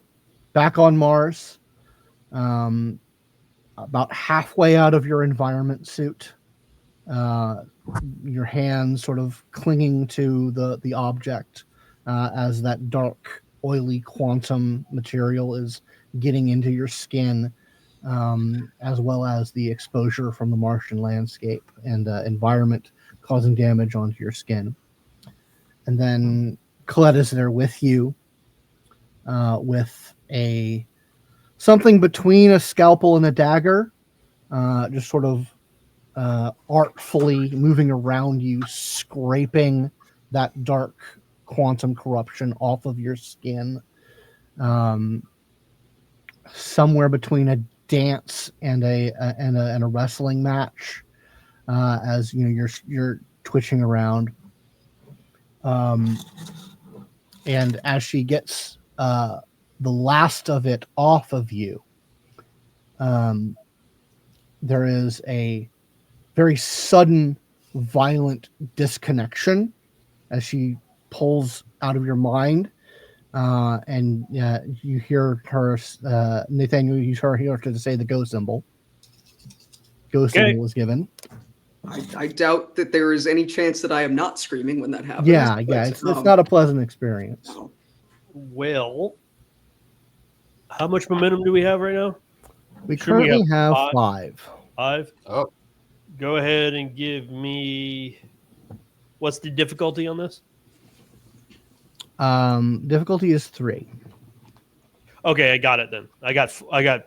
back on Mars, about halfway out of your environment suit. Your hands sort of clinging to the object as that dark, oily quantum material is getting into your skin, as well as the exposure from the Martian landscape and environment causing damage onto your skin. And then Colette is there with you, with something between a scalpel and a dagger, just sort of artfully moving around you, scraping that dark quantum corruption off of your skin. Somewhere between a dance and a wrestling match, as you know you're twitching around. And as she gets the last of it off of you, there is a very sudden, violent disconnection as she pulls out of your mind, and you hear her, Nathaniel, you hear her to say the go symbol. Go symbol was given. I doubt that there is any chance that I am not screaming when that happens. Yeah, it's not a pleasant experience. No. Well, how much momentum do we have right now? We currently have 5. 5? Oh, Go ahead and give me. What's the difficulty on this? Difficulty is 3. Okay, I got it then. I got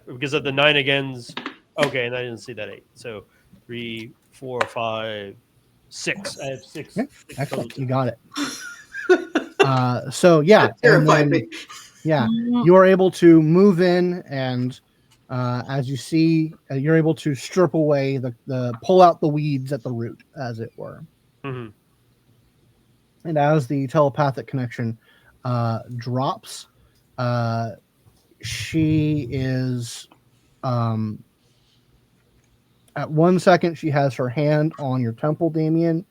because of the 9 agains. Okay, and I didn't see that 8. So 3, 4, 5, 6. I have 6. Okay. 6 Excellent. total. You got it. So yeah, That terrified me. Yeah, you are able to move in, and as you see, you're able to strip away the pull out the weeds at the root, as it were. Mm-hmm. And as the telepathic connection drops, she is at 1 second she has her hand on your temple, Damien,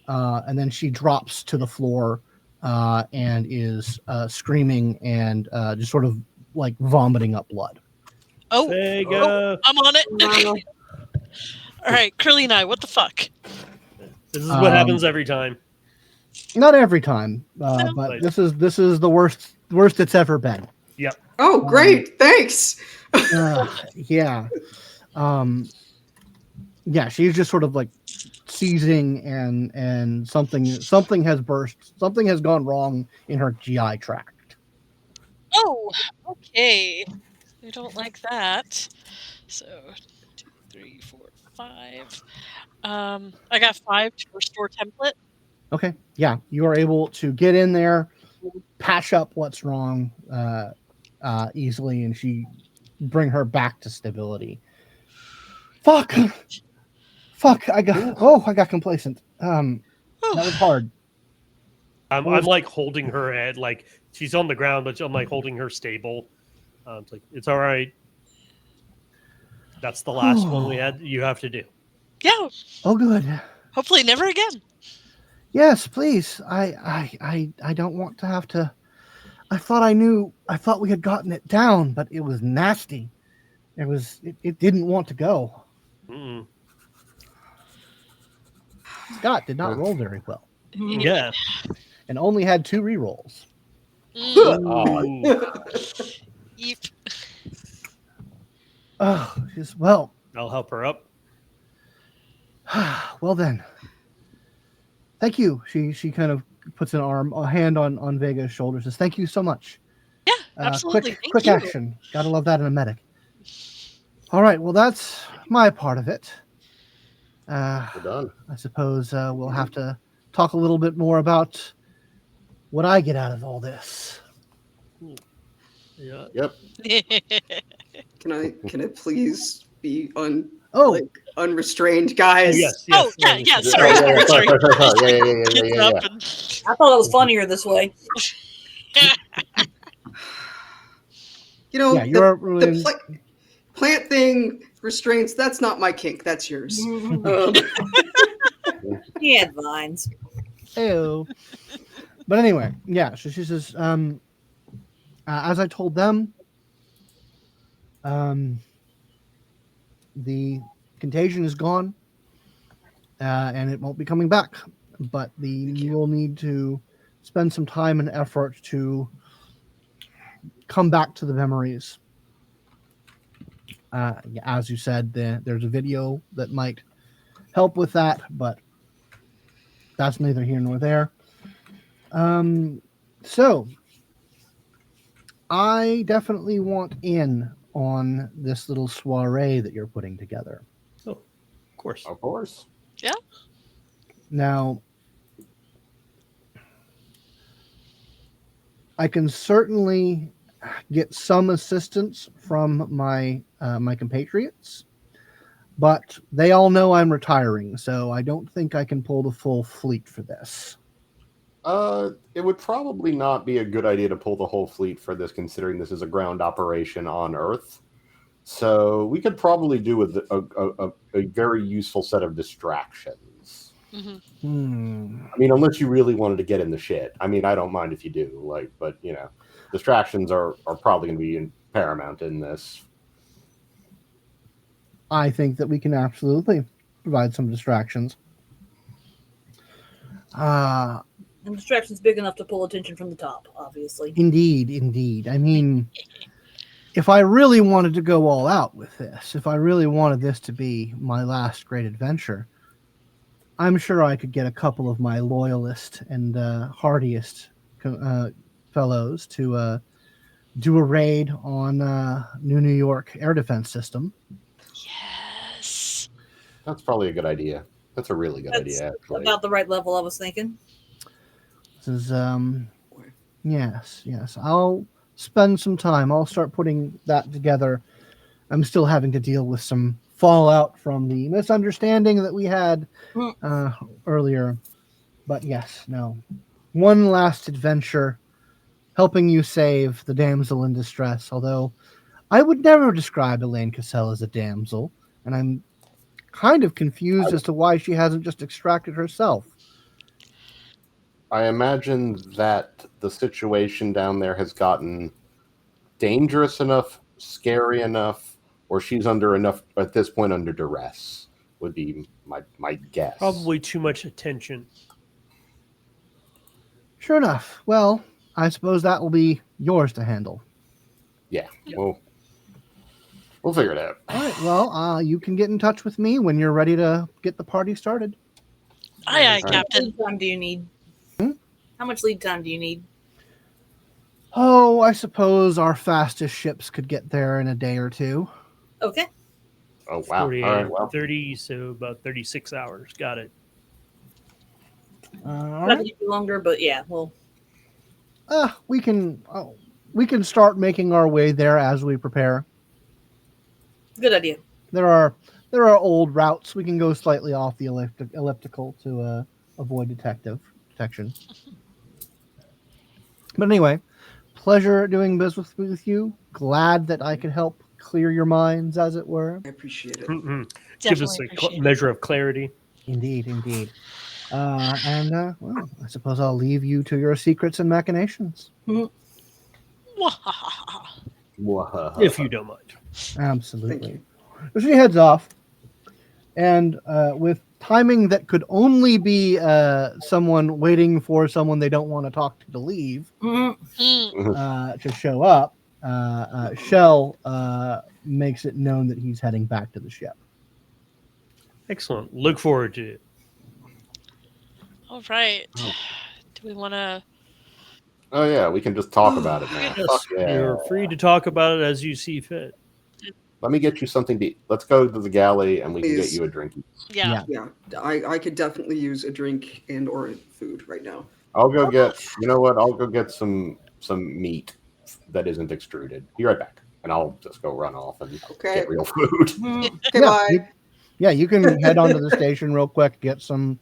and then she drops to the floor and is screaming and just sort of like vomiting up blood. Oh, Vega. I'm on it. Wow. All right, Curly and I, what the fuck? This is what happens every time. Not every time, No. but this is the worst it's ever been. Yep. Oh, great. Thanks. Yeah. Yeah, she's just sort of like seizing and something has burst. Something has gone wrong in her GI tract. Oh, okay. We don't like that. So 3, 4, 5. I got 5 to restore template. Okay. Yeah, you are able to get in there, patch up what's wrong easily, and bring her back to stability. Fuck. I got complacent. That was hard. I'm like holding her head, like she's on the ground, but I'm like holding her stable. It's like, it's all right. That's the last one we had. You have to do. Yeah. Oh, good. Hopefully, never again. Yes, please. I don't want to have to. I thought we had gotten it down, but it was nasty. It didn't want to go. Mm-mm. Scott did not roll very well Yeah. and only had 2 rerolls. Ooh. Yep. Oh, well. I'll help her up. Well then. Thank you. She kind of puts a hand on Vega's shoulder. Says, "Thank you so much." Yeah, absolutely. Quick Thank you. action. Gotta love that in a medic. All right. Well, that's my part of it. We're done. I suppose we'll have to talk a little bit more about what I get out of all this. Yeah. Yep. Can I please be Oh, unrestrained, guys? Yes. Oh, yeah. Sorry. Yeah. I thought it was funnier this way. You know, yeah. You're the plant thing restraints. That's not my kink. That's yours. He had vines. Ew. But anyway, yeah. So she says, as I told them, the contagion is gone, and it won't be coming back. But you will need to spend some time and effort to come back to the memories. As you said, there's a video that might help with that, but that's neither here nor there. So I definitely want in on this little soiree that you're putting together. Oh, of course. Of course. Yeah. Now, I can certainly get some assistance from my my compatriots, but they all know I'm retiring, so I don't think I can pull the full fleet for this. It would probably not be a good idea to pull the whole fleet for this, considering this is a ground operation on Earth. So we could probably do with a very useful set of distractions. Mm-hmm. I mean, unless you really wanted to get in the shit. I mean, I don't mind if you do, but you know, distractions are probably going to be paramount in this. I think that we can absolutely provide some distractions. And distraction's big enough to pull attention from the top, obviously. Indeed. I mean, if I really wanted to go all out with this, if I really wanted this to be my last great adventure, I'm sure I could get a couple of my loyalist and hardiest fellows to do a raid on New York air defense system. Yes. That's probably a good idea. That's a really good idea, actually. About the right level, I was thinking. This is yes. I'll spend some time. I'll start putting that together. I'm still having to deal with some fallout from the misunderstanding that we had earlier. But yes, no. One last adventure, helping you save the damsel in distress. Although I would never describe Elaine Cassell as a damsel, and I'm kind of confused as to why she hasn't just extracted herself. I imagine that the situation down there has gotten dangerous enough, scary enough, or she's under enough, at this point, under duress, would be my guess. Probably too much attention. Sure enough. Well, I suppose that will be yours to handle. Yeah, we'll figure it out. All right. Well, you can get in touch with me when you're ready to get the party started. Aye, How Captain. much lead time do you need? How much lead time do you need? Oh, I suppose our fastest ships could get there in a day or two. Okay. Oh wow! 48, All right, well, 30, so about 36 hours. Got it. All Not right. to keep you longer, but yeah, well, We can start making our way there as we prepare. good idea. There are old routes. We can go slightly off the elliptical to avoid detection. But anyway, pleasure doing business with you. Glad that I could help clear your minds, as it were. I appreciate it. Gives us Definitely a appreciate it. measure of clarity. Indeed. Well, I suppose I'll leave you to your secrets and machinations. If you don't mind. Absolutely. So she heads off, and with timing that could only be someone waiting for someone they don't want to talk to leave to show up, Shell makes it known that he's heading back to the ship. Excellent. Look forward to it. All right. Oh. Do we want to? Oh yeah, we can just talk about it now. Yes, Fuck yeah. you're free to talk about it as you see fit. Let me get you something to eat. Let's go to the galley and we can get Please. you a drink. Yeah. Yeah, I could definitely use a drink and or food right now. I'll go get. You know what? I'll go get some meat that isn't extruded. Be right back, and I'll just go run off and Okay. get real food. Okay, Yeah, bye. You can head onto the station real quick, get some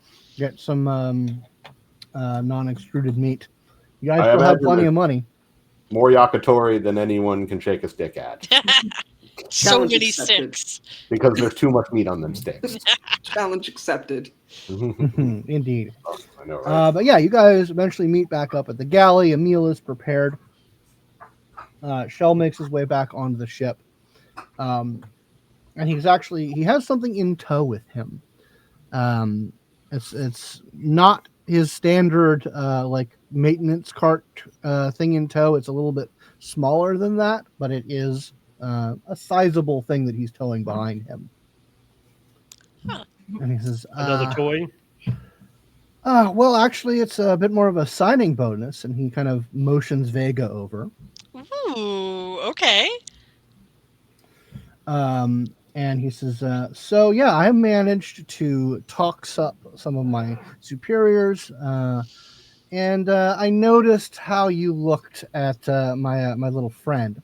non-extruded meat. You guys I still have imagine plenty that- of money. More yakitori than anyone can shake a stick at So Challenge many accepted. sticks. because there's too much meat on them sticks. Challenge accepted. Indeed. I know, right? But yeah, you guys eventually meet back up at the galley. A meal is prepared. Shell makes his way back onto the ship. And he has something in tow with him. It's not his standard like maintenance cart thing in tow. It's a little bit smaller than that, but it is a sizable thing that he's towing behind him. Huh. And he says, Another toy. well, actually, it's a bit more of a signing bonus, and he kind of motions Vega over. Ooh. Okay. And he says, so yeah, I managed to talk up some of my superiors, and I noticed how you looked at my little friend.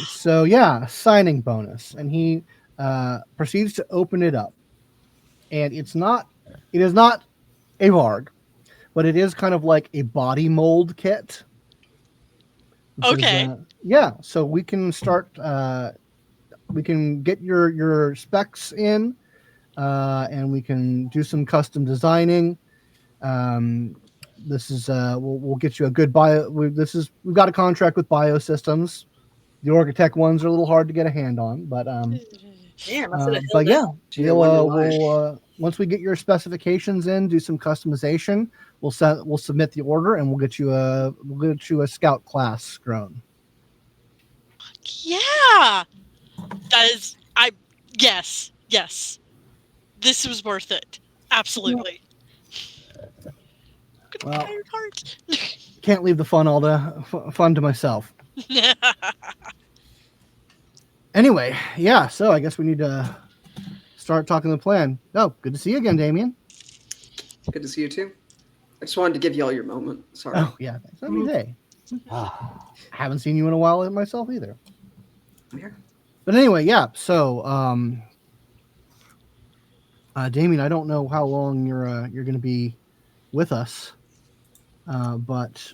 So yeah, signing bonus, and he proceeds to open it up, and it is not a Varg, but it is kind of like a body mold kit. It says, Okay. yeah, so we can start. We can get your specs in, and we can do some custom designing. This is we'll get you a good bio. We've got a contract with Biosystems. The Orgitech ones are a little hard to get a hand on, but Yeah, I said it but yeah, Gee, I wonder why. we'll once we get your specifications in, do some customization. We'll submit the order, and we'll get you a scout class grown. Yeah. That is. Yes. This was worth it. Absolutely. Good Well, fire cart. Can't leave the fun to myself. Anyway, yeah. So I guess we need to start talking the plan. Oh, good to see you again, Damien. Good to see you too. I just wanted to give you all your moment. Sorry. Oh yeah, thanks. Every day. Haven't seen you in a while myself either. Yeah. But anyway, yeah. So, Damien, I don't know how long you're going to be with us, but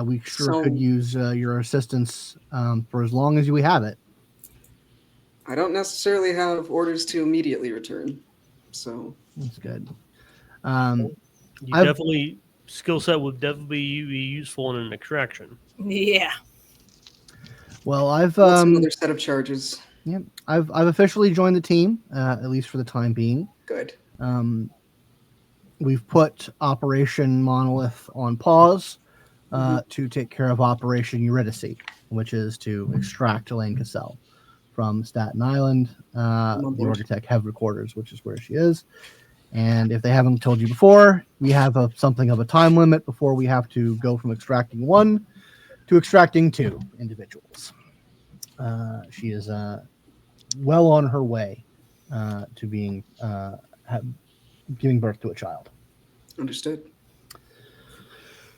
we sure could use your assistance for as long as we have it. I don't necessarily have orders to immediately return, so That's good. Skill set would definitely be useful in an extraction. Yeah. Well, I've what's another set of charges? yeah, I've officially joined the team, at least for the time being. Good. We've put Operation Monolith on pause to take care of Operation Eurydice, which is to extract Elaine Cassell from Staten Island, the Orgitech headquarters, which is where she is. And if they haven't told you before, we have something of a time limit before we have to go from extracting one to extracting two individuals. She is well on her way to being giving birth to a child. Understood.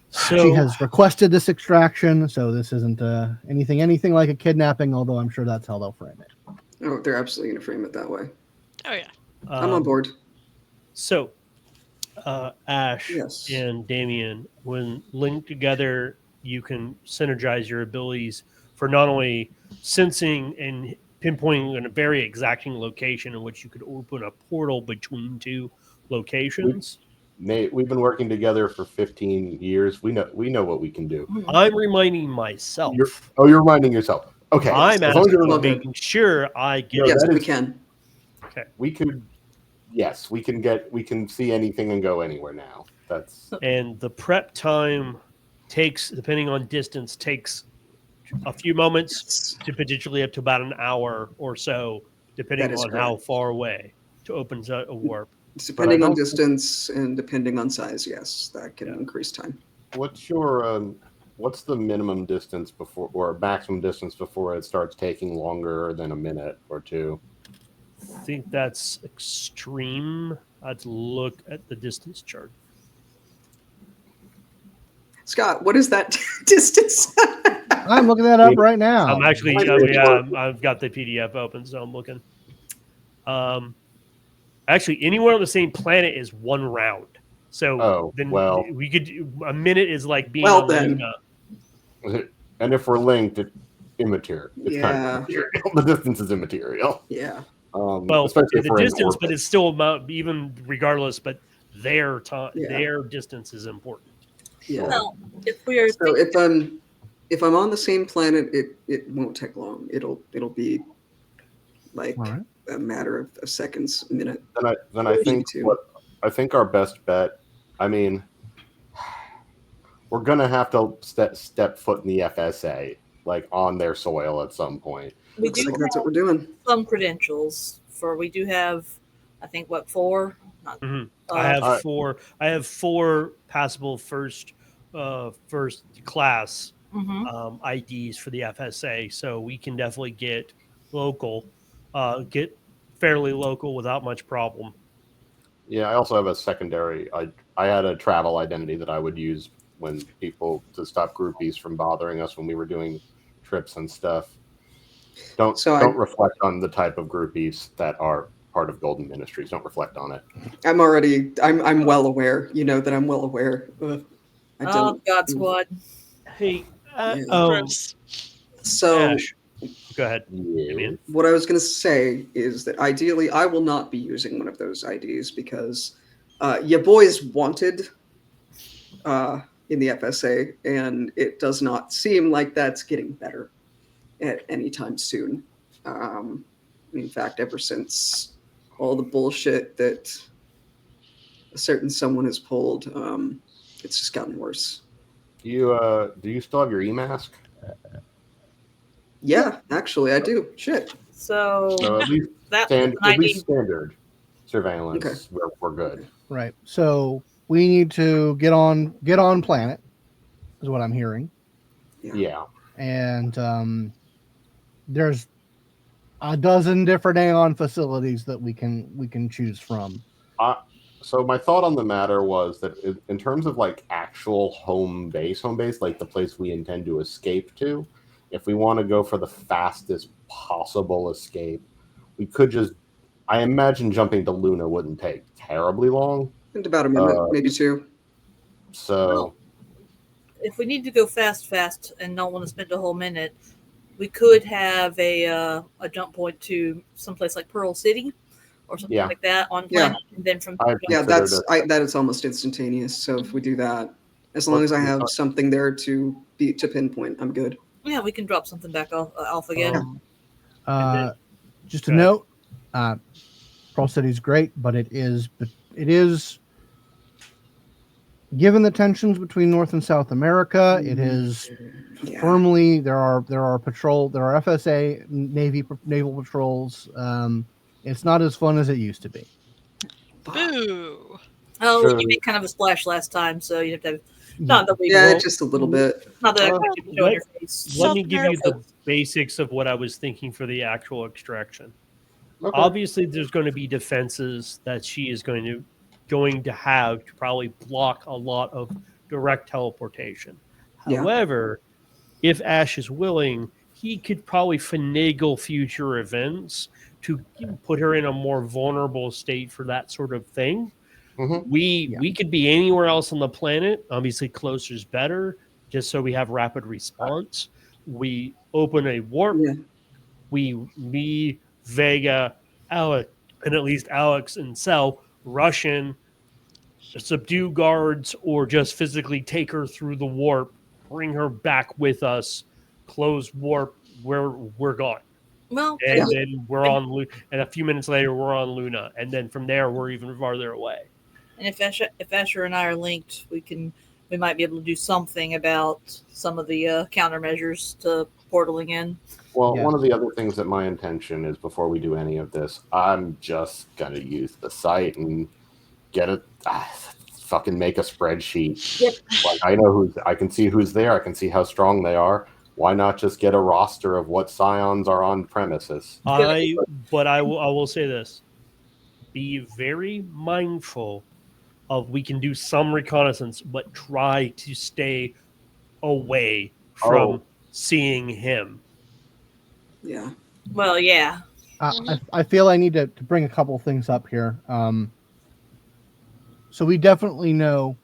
So She has requested this extraction, so this isn't anything like a kidnapping, although I'm sure that's how they'll frame it. Oh, they're absolutely going to frame it that way. Oh yeah. I'm on board. So, Ash Yes. and Damien, when linked together, you can synergize your abilities for not only sensing and pinpointing in a very exacting location in which you could open a portal between two locations. Nate, we've been working together for 15 years. We know what we can do. I'm reminding myself. You're reminding yourself. Okay. I'm as long as you're Okay. making sure I get. No, Yes, that we is- can. Okay. we could. Yes, we can see anything and go anywhere now. That's And the prep time takes, depending on distance, takes a few moments to potentially up to about an hour or so, depending That is on how correct. far away to open a warp. Depending But I on don't- distance and depending on size, yes, that can increase time. what's the minimum distance before or maximum distance before it starts taking longer than a minute or two? I think that's extreme. I'd look at the distance chart. Scott, what is that distance? I'm looking that up right now. I'm actually, I've got the PDF open, so I'm looking. Actually, anywhere on the same planet is one round. So we could a minute is like being Well, on then. Luna. And if we're linked, it's immaterial. It's kind of immaterial. The distance is immaterial. Yeah. Well, especially if the we're in distance, orbit. but it's still about even regardless. But their time, Yeah. their distance is important. Yeah. Well, if we are So if I'm on the same planet, it won't take long. It'll be like All right. a matter of seconds, a minute. Then I think too. I think our best bet. I mean, we're gonna have to step foot in the FSA, like on their soil at some point. we Looks do like that's have what we're doing. some credentials for. We do have, I think, what 4? Not, Mhm. uh, I have four. I have 4 passable first class mhm. IDs for the FSA, so we can definitely get local, get fairly local without much problem. Yeah, I also have a secondary. I had a travel identity that I would use when people to stop groupies from bothering us when we were doing trips and stuff. Don't reflect on the type of groupies that are part of Golden Ministries. Don't reflect on it. I'm well aware. You know that I'm well aware. I don't. God Squad. Hey, Gross. So Ash, go ahead. Yeah. what I was going to say is that ideally I will not be using one of those IDs because your boys wanted in the FSA, and it does not seem like that's getting better at any time soon. In fact, ever since all the bullshit that a certain someone has pulled, it's just gotten worse. Do you still have your e-mask? Yeah, actually, I do. Shit. So at least that at least standard surveillance. Okay. We're good. Right. So we need to get on planet, is what I'm hearing. Yeah. And there's a dozen different Aeon facilities that we can choose from. So my thought on the matter was that in terms of like actual home base, like the place we intend to escape to, if we want to go for the fastest possible escape, we could just, I imagine jumping to Luna wouldn't take terribly long. In about a minute, maybe 2. So if we need to go fast, and don't want to spend a whole minute, we could have a jump point to someplace like Pearl City or something like that on planet, and then from that is almost instantaneous. So if we do that, as long as I have something there to pinpoint, I'm good. Yeah, we can drop something back off again. Just a note, Pearl City is great, but it is given the tensions between North and South America, it is firmly there are FSA naval patrols. It's not as fun as it used to be. Boo. Oh, you made kind of a splash last time, so you have to have not that we just a little bit. Not that I should show your face. Let me give you the basics of what I was thinking for the actual extraction. Okay. Obviously, there's going to be defenses that she is going to have to probably block a lot of direct teleportation. Yeah. However, if Ash is willing, he could probably finagle future events to put her in a more vulnerable state for that sort of thing. Mhm. We could be anywhere else on the planet. Obviously, closer's better, just so we have rapid response. We open a warp. Yeah. Me, Vega, Alex, and at least Alex and Cell rush in, subdue guards, or just physically take her through the warp, bring her back with us, close warp, we're gone. Well, And then we're on Luna, and a few minutes later we're on Luna, and then from there we're even farther away. and if Asher and I are linked, we might be able to do something about some of the countermeasures to portaling in. Well, Yeah. one of the other things that my intention is before we do any of this, I'm just gonna use the site and get it. Fucking make a spreadsheet. Yep. Like I can see who's there. I can see how strong they are. Why not just get a roster of what scions are on premises? I will say this: be very mindful of we can do some reconnaissance, but try to stay away from seeing him. Yeah. Well, yeah. I feel I need to bring a couple things up here. So we definitely know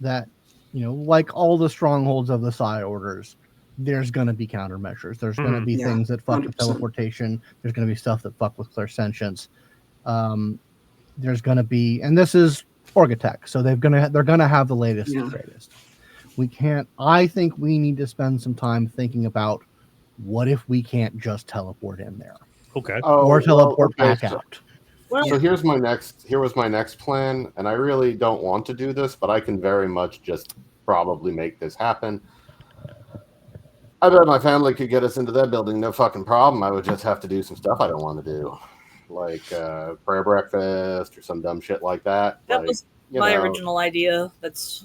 that, like all the strongholds of the Psi orders, there's going to be countermeasures. There's going to be Yeah, things that fuck with 100%. teleportation. There's going to be stuff that fuck with clairsentience. There's going to be, and this is Orgatech, so they're going to have the latest and greatest. I think we need to spend some time thinking about what if we can't just teleport in there, Okay. or teleport back out. Well, So here was my next plan, and I really don't want to do this, but I can very much just probably make this happen. I bet my family could get us into that building, no fucking problem. I would just have to do some stuff I don't want to do, like prayer breakfast or some dumb shit like that. that was my original idea. Was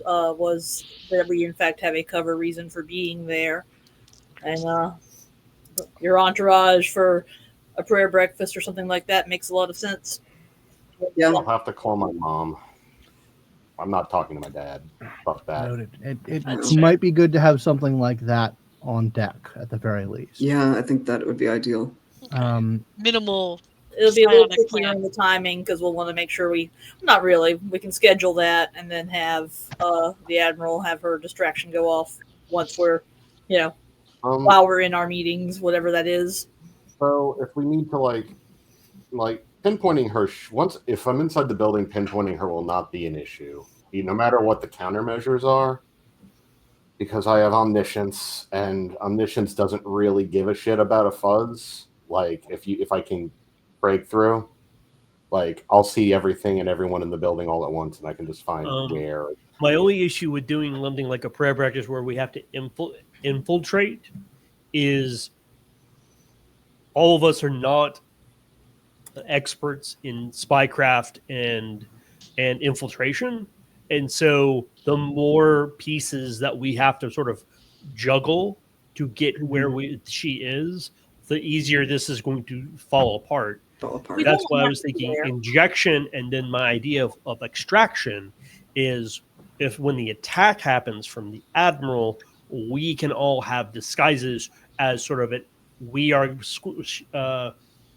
that we in fact have a cover reason for being there, and your entourage for a prayer breakfast or something like that makes a lot of sense. Yeah. I'll have to call my mom. I'm not talking to my dad. Fuck that. Noted. It might be good to have something like that on deck at the very least. Yeah, I think that would be ideal. Minimal. It'll be a little psionic trickier plan. in the timing because we'll want to make sure we can schedule that and then have the Admiral have her distraction go off once we're, while we're in our meetings, whatever that is. So if we need to like pinpointing her if I'm inside the building, pinpointing her will not be an issue, no matter what the countermeasures are, because I have omniscience, and omniscience doesn't really give a shit about a fuzz. Like if I can break through, like I'll see everything and everyone in the building all at once, and I can just find where. My only issue with doing something like a prayer practice where we have to infiltrate is all of us are not experts in spycraft and infiltration, and so the more pieces that we have to sort of juggle to get where she is, the easier this is going to fall apart. That's why I was thinking injection, and then my idea of extraction is if when the attack happens from the Admiral, we can all have disguises as sort of we are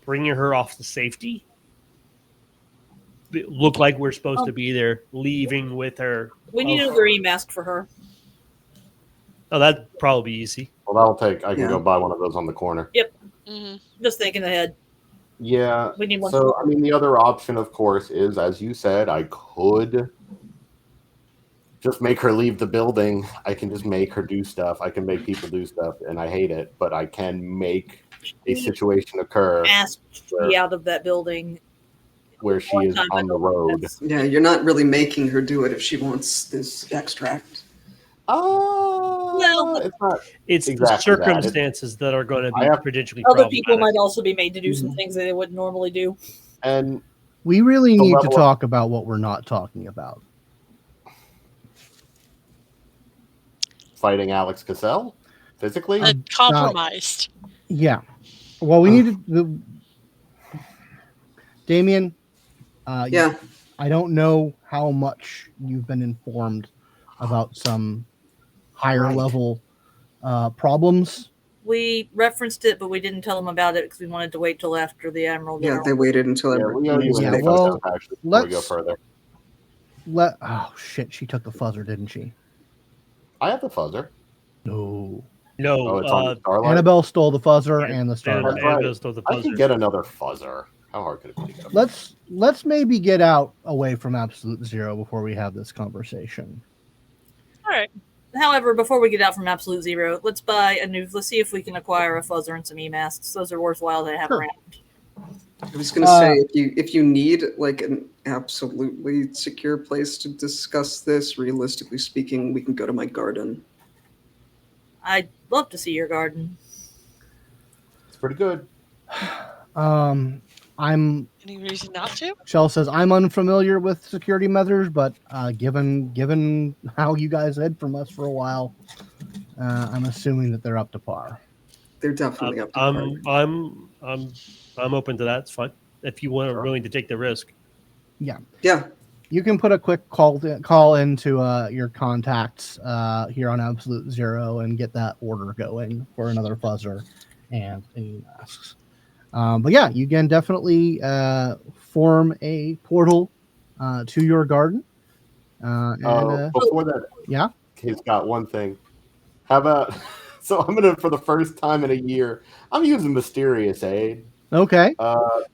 bringing her off to safety. Look like we're supposed to be there, leaving with her. We need another e-mask for her. Oh, that'd probably be easy. Well, I can go buy one of those on the corner. Yep. Just thinking ahead. Yeah. We need one. So, I mean, the other option, of course, is, as you said, I could just make her leave the building. I can just make her do stuff. I can make people do stuff, and I hate it, but I can make a situation occur. Asked to be out of that building where she is on the road. Yeah, you're not really making her do it if she wants this extract. Well, it's not. It's exactly the circumstances that are going to be potentially other people might also be made to do some things that they wouldn't normally do. And we really need to talk about what we're not talking about. Fighting Alex Cassell physically? Compromised. Yeah. Well, we need to. Damien, Yeah. I don't know how much you've been informed about some higher Right. level problems. We referenced it, but we didn't tell them about it because we wanted to wait till after the Admiral Yeah, General. they waited until Yeah, we owe you Yeah, an info well, dump, actually, before we go let's- further. Oh shit, she took the fuzzer, didn't she? I have the fuzzer. No. No, Oh, it's on the Starlight? Annabelle stole the fuzzer and- and the and Starlight. That's right. Annabelle's still the I can buzzer. get another fuzzer. How hard could it be to get a Let's maybe get out away from Absolute Zero before we have this conversation. All right. However, before we get out from Absolute Zero, let's buy a new. Let's see if we can acquire a fuzzer and some e-masks. Those are worthwhile to have Sure. around. I was going to say, if you need like an absolutely secure place to discuss this, realistically speaking, we can go to my garden. I'd love to see your garden. It's pretty good. I'm Any reason not to? Shell says I'm unfamiliar with security measures, but given how you guys hid from us for a while, I'm assuming that they're up to par. They're definitely up to par. I'm open to that. It's fine if you want Sure. willing to take the risk. Yeah, You can put a quick call into your contacts here on Absolute Zero and get that order going for another fuzzer and masks. But yeah, you can definitely form a portal to your garden. Before that, Yeah? he's got one thing. How about? So I'm gonna, for the first time in a year, I'm using Mysterious Aid. Okay.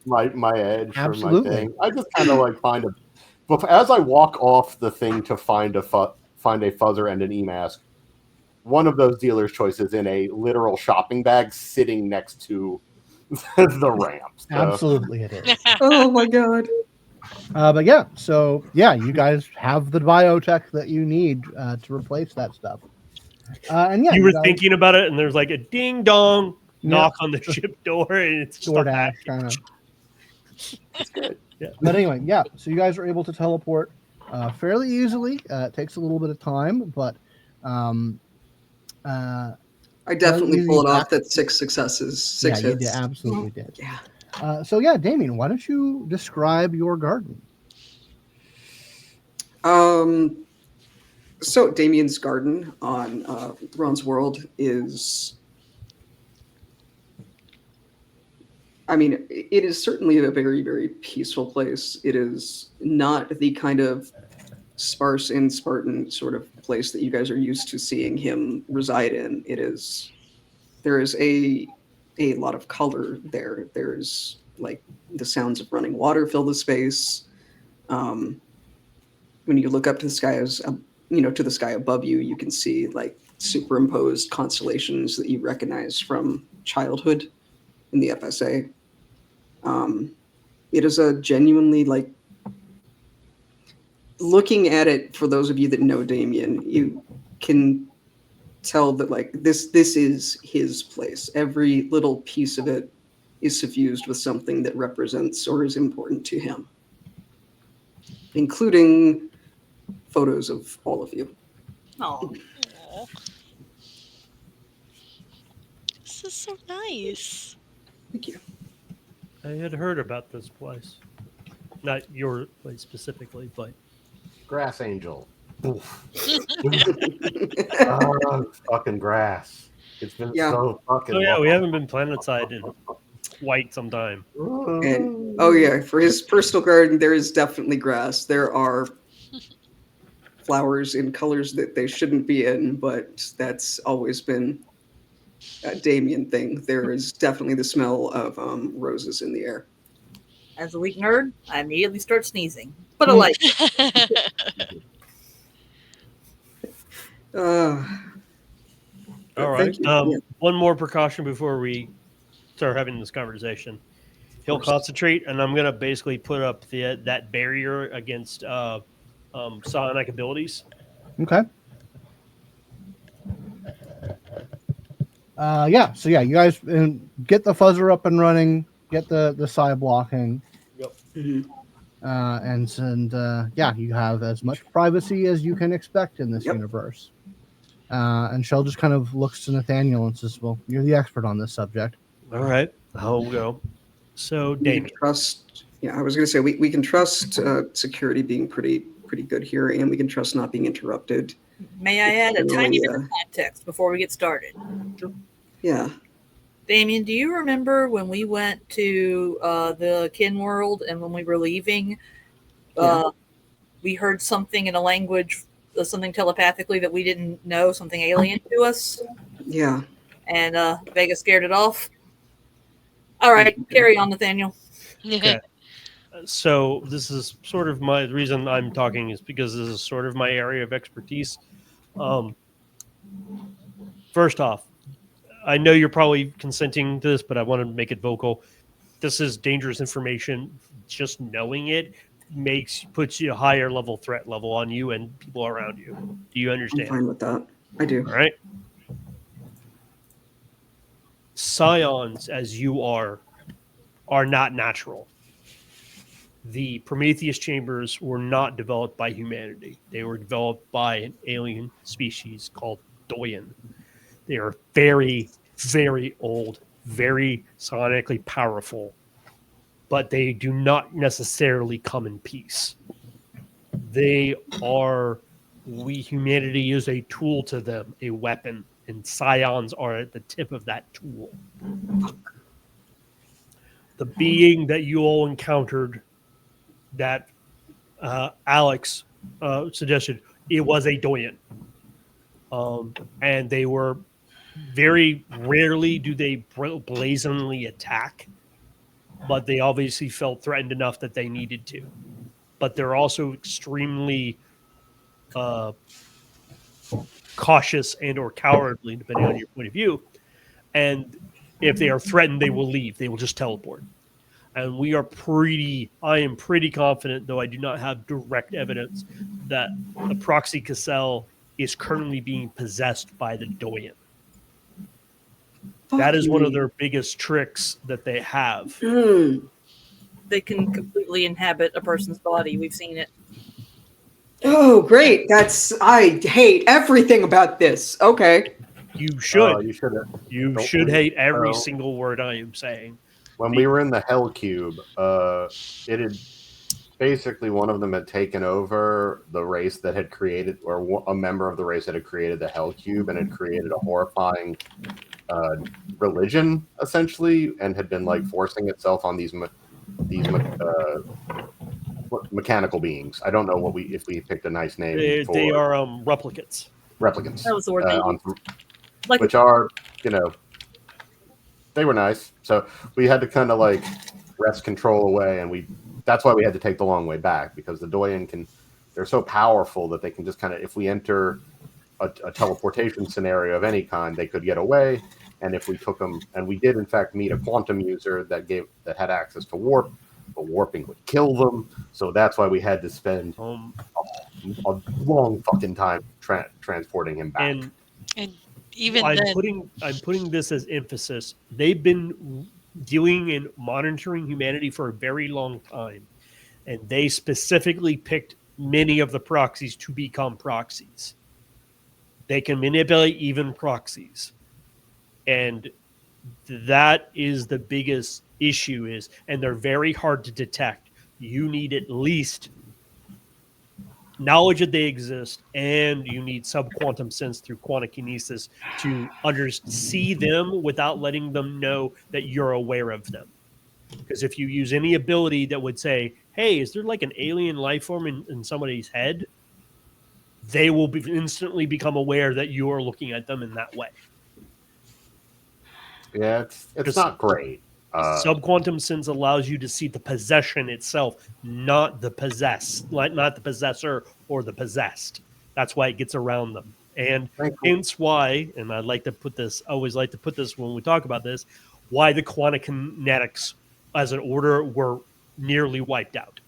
My edge Absolutely. for my thing. I just kind of like find a. But as I walk off the thing to find a fuzzer and an e-mask, one of those dealer's choices in a literal shopping bag sitting next to the ramp. So, Absolutely, it is. Oh my god. But yeah, so yeah, you guys have the biotech that you need to replace that stuff. And yeah, you were guys- thinking about it, and there's like a ding dong Yeah. knock on the ship door, and it's just a DoorDash package. kind of. it's good. But anyway, yeah. So you guys are able to teleport fairly easily. It takes a little bit of time, but I definitely easy pulled off back- that 6 successes, 6 yeah, you hits. did, absolutely did. Yeah. So yeah, Damien, why don't you describe your garden? So Damien's garden on Ron's World is, I mean, it is certainly a very, very peaceful place. It is not the kind of sparse and Spartan sort of place that you guys are used to seeing him reside in. There is a lot of color there. There's like the sounds of running water fill the space. When you look up to the sky, to the sky above you, you can see like superimposed constellations that you recognize from childhood in the FSA. It is a genuinely, like, looking at it, for those of you that know Damien, you can tell that like this is his place. Every little piece of it is suffused with something that represents or is important to him, including photos of all of you. Oh, Aw. This is so nice. Thank you. I had heard about this place, not your place specifically, but Grass Angel. Fucking grass. It's been Yeah. so fucking. oh yeah, we long. haven't been planetside in quite some time. And oh yeah, for his personal garden, there is definitely grass. There are flowers in colors that they shouldn't be in, but that's always been a Damien thing. There is definitely the smell of roses in the air. as a weak nerd, I immediately start sneezing. But I like Uh, All right. thank you. Yeah. One more precaution before we start having this conversation. He'll concentrate, and I'm gonna basically put up that barrier against psionic abilities. Okay. Yeah. So yeah, you guys get the fuzzer up and running. Get the side blocking. Mhm. Yeah, you have as much privacy as you can expect in this Yep. universe. And Shell just kind of looks to Nathaniel and says, "Well, you're the expert on this subject." All right, I'll go. So, You Damien, trust Yeah, I was going to say we can trust security being pretty good here, and we can trust not being interrupted. May I add a tiny bit Really, of context before we get started? Yeah. Damien, do you remember when we went to the Kin world and when we were leaving, we heard something in a language, something telepathically that we didn't know, something alien to us? Yeah. And Vega scared it off. All right, carry on, Nathaniel. Okay. So this is sort of the reason I'm talking is because this is sort of my area of expertise. First off, I know you're probably consenting to this, but I want to make it vocal. This is dangerous information. Just knowing it puts you a higher level threat level on you and people around you. Do you understand? I'm fine with that. I do. All right. Psions, as you are not natural. The Prometheus chambers were not developed by humanity. They were developed by an alien species called Doyen. They are very, very old, very sonically powerful, but they do not necessarily come in peace. Humanity is a tool to them, a weapon, and Psions are at the tip of that tool. The being that you all encountered that Alex suggested, it was a Doyen. And they were very rarely do they blazingly attack, but they obviously felt threatened enough that they needed to. But they're also extremely cautious and or cowardly, depending on your point of view. And if they are threatened, they will leave. They will just teleport. And I am pretty confident, though I do not have direct evidence, that the Proxy Cassell is currently being possessed by the Doyen. That is one of their biggest tricks that they have. They can completely inhabit a person's body. We've seen it. Oh, great. I hate everything about this. Okay. You should. You should hate every single word I am saying. When we were in the Hell Cube, it had basically one of them had taken over the race that had created, or a member of the race that had created the Hell Cube, and had created a horrifying religion, essentially, and had been like forcing itself on these mechanical beings. I don't know if we picked a nice name. They are replicants. Replicants. That was the word. Which are, they were nice. So we had to kind of like wrest control away, and that's why we had to take the long way back, because the Doyen they're so powerful that they can just kind of, if we enter a teleportation scenario of any kind, they could get away. And if we took them, and we did in fact meet a quantum user that had access to warp, but warping would kill them. So that's why we had to spend a long fucking time transporting him back. And even I'm then, putting this as emphasis. They've been dealing and monitoring humanity for a very long time, and they specifically picked many of the proxies to become proxies. They can manipulate even proxies, and that is the biggest issue. And they're very hard to detect. You need at least knowledge that they exist, and you need subquantum sense through quantum kinesis to see them without letting them know that you're aware of them. Because if you use any ability that would say, hey, is there like an alien life form in somebody's head, they will instantly become aware that you are looking at them in that way. Yeah, it's not great. Subquantum sense allows you to see the possession itself, not the not the possessor or the possessed. That's why it gets around them. And hence why, and always like to put this when we talk about this, why the quantum kinetics as an order were nearly wiped out.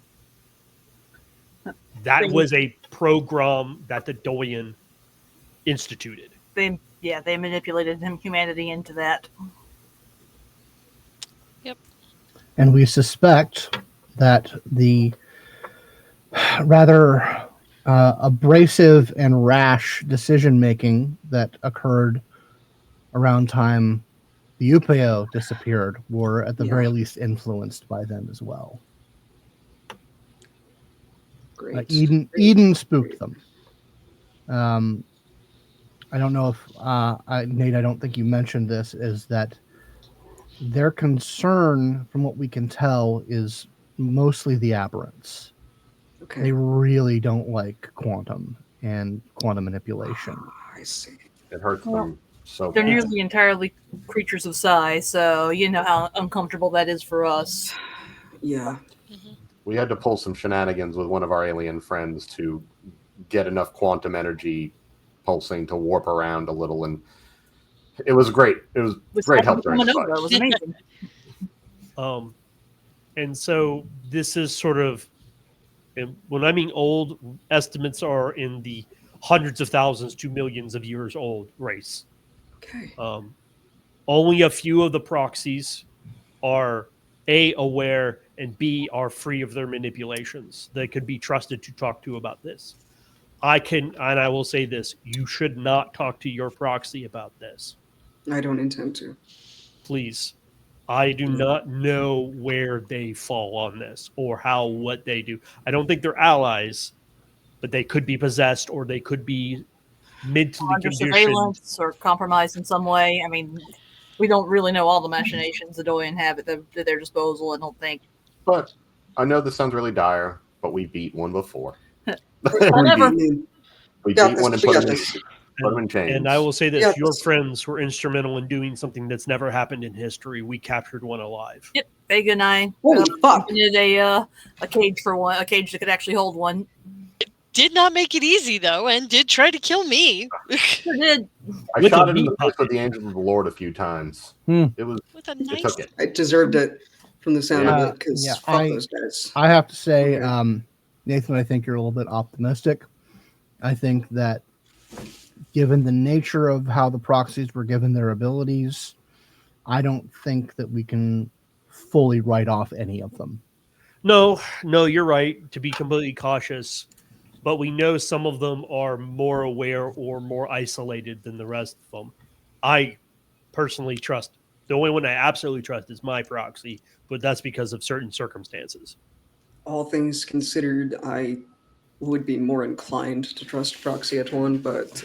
That was a program that the Doyen instituted. They manipulated humanity into that. Yep. And we suspect that the rather abrasive and rash decision-making that occurred around time the UPO disappeared were at the very least influenced by them as well. great. Eden spooked them. I don't know if Nate, I don't think you mentioned this, is that their concern, from what we can tell, is mostly the aberrants. Okay. They really don't like quantum and quantum manipulation. I see. It hurts Well, them so They're bad. nearly entirely creatures of psi, so you know how uncomfortable that is for us. Yeah. We had to pull some shenanigans with one of our alien friends to get enough quantum energy pulsing to warp around a little, and it was great. It was With great help during the It fight. was amazing. And so this is sort of, and when I mean old, estimates are in the hundreds of thousands to millions of years old race. Okay. Only a few of the proxies are A, aware, and B, are free of their manipulations. They could be trusted to talk to about this. I will say this, you should not talk to your proxy about this. I don't intend to. Please. I do not know where they fall on this or what they do. I don't think they're allies, but they could be possessed or they could be mentally Under conditioned. surveillance or compromised in some way. I mean, we don't really know all the machinations the Doyen have at their disposal, I don't think. But I know this sounds really dire, but we beat one before. Whatever. We Got beat this, one and we put got him, in, this. put him in chains. And I will say this, Yeah, your that's- friends were instrumental in doing something that's never happened in history. We captured one alive. Yep, Vega and I Holy fuck. did a cage for one, a cage that could actually hold one. Did not make it easy though, and did try to kill me Sure did. I With shot a it in the meat face bucket. with the angel of the Lord a few times. It was with a it nice. took it. I deserved it from the sound of it because Yeah, fuck those guys. I have to say, Okay. Nathan, I think you're a little bit optimistic. I think that given the nature of how the proxies were given their abilities, I don't think that we can fully write off any of them. No, you're right to be completely cautious, but we know some of them are more aware or more isolated than the rest of them. I personally trust, the only one I absolutely trust is my proxy, but that's because of certain circumstances. All things considered, I would be more inclined to trust Proxy at one, but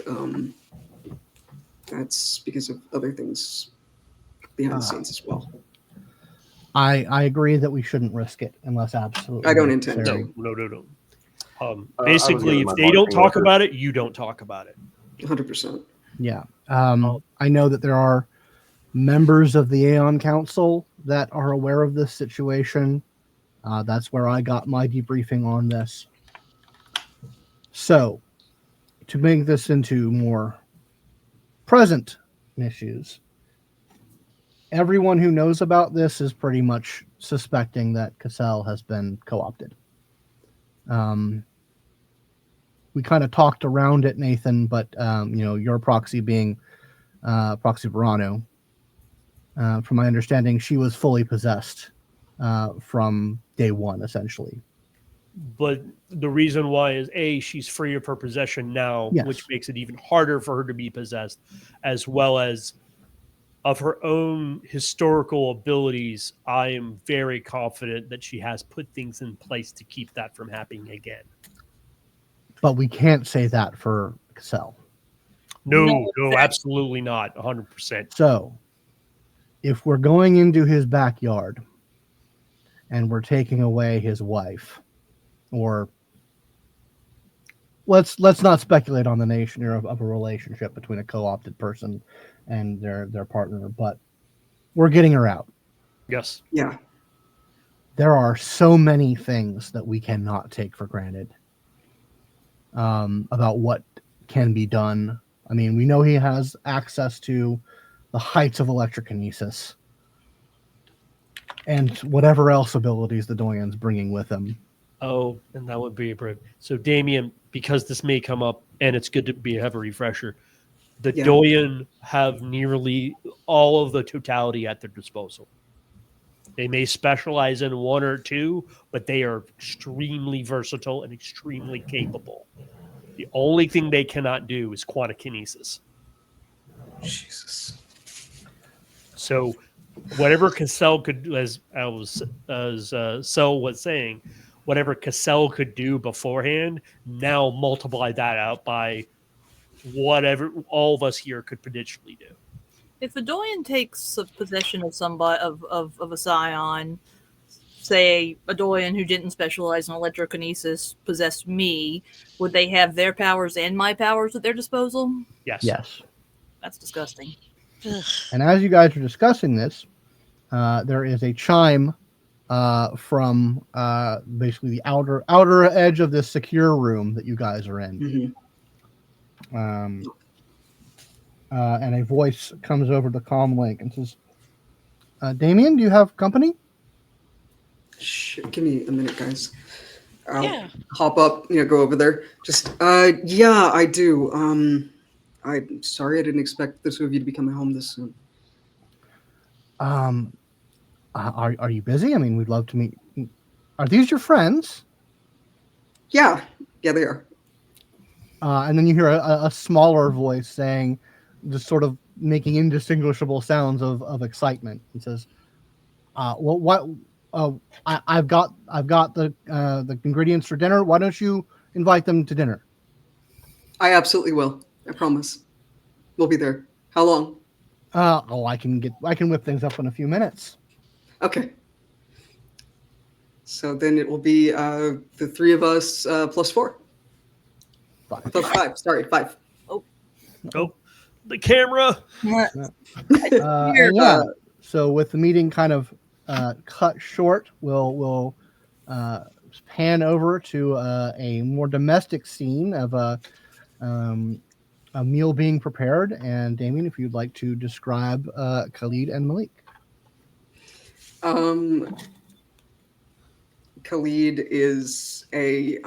that's because of other things behind the scenes as well. I agree that we shouldn't risk it unless absolutely I don't intend necessary. to. No. I was Basically, giving if my they don't marching talk orders. about it, you don't talk about it. 100%. Yeah. I know that there are members of the Aeon Council that are aware of this situation. That's where I got my debriefing on this. So, to make this into more present issues, everyone who knows about this is pretty much suspecting that Cassell has been co-opted. We kind of talked around it, Nathan, but your proxy being Proxy Verano, from my understanding, she was fully possessed from day one, essentially. But the reason why is A, she's free of her possession now, Yes. which makes it even harder for her to be possessed, as well as of her own historical abilities. I am very confident that she has put things in place to keep that from happening again. But we can't say that for Cassell. No, No, absolutely not. 100%. So, if we're going into his backyard and we're taking away his wife, or let's not speculate on the nature of a relationship between a co-opted person and their partner, but we're getting her out. Yes. Yeah. There are so many things that we cannot take for granted about what can be done. I mean, we know he has access to the heights of electrokinesis and whatever else abilities the Doyen's bringing with him. Oh, and that would be a brave. So, Damien, because this may come up, and it's good to have a refresher, the Yeah. Doyen have nearly all of the totality at their disposal. They may specialize in one or two, but they are extremely versatile and extremely capable. The only thing they cannot do is quantikinesis. Jesus. So, whatever Cassell could, as Sel was saying, whatever Cassell could do beforehand, now multiply that out by whatever all of us here could potentially do. If a Doyen takes possession of somebody of a scion, say a Doyen who didn't specialize in electrokinesis possessed me, would they have their powers and my powers at their disposal? Yes. Yes. That's disgusting. Ugh. And as you guys are discussing this, there is a chime from basically the outer edge of this secure room that you guys are in. Mhm. And a voice comes over the comm link and says, Damien, do you have company? Shit, give me a minute, guys. I'll Yeah. hop up, go over there. Just, yeah, I do. I'm sorry I didn't expect the two of you to be coming home this soon. Are you busy? I mean, we'd love to meet. Are these your friends? Yeah, they are. And then you hear a smaller voice saying, just sort of making indistinguishable sounds of excitement. He says, "Well, what? I've got the ingredients for dinner. Why don't you invite them to dinner?" I absolutely will. I promise. We'll be there. How long? I can whip things up in a few minutes. Okay. So then it will be the three of us plus 4. Plus 5. Sorry, 5. Oh, the camera. And yeah. So with the meeting kind of cut short, we'll pan over to a more domestic scene of a meal being prepared. And Damien, if you'd like to describe Khalid and Malik. Khalid is a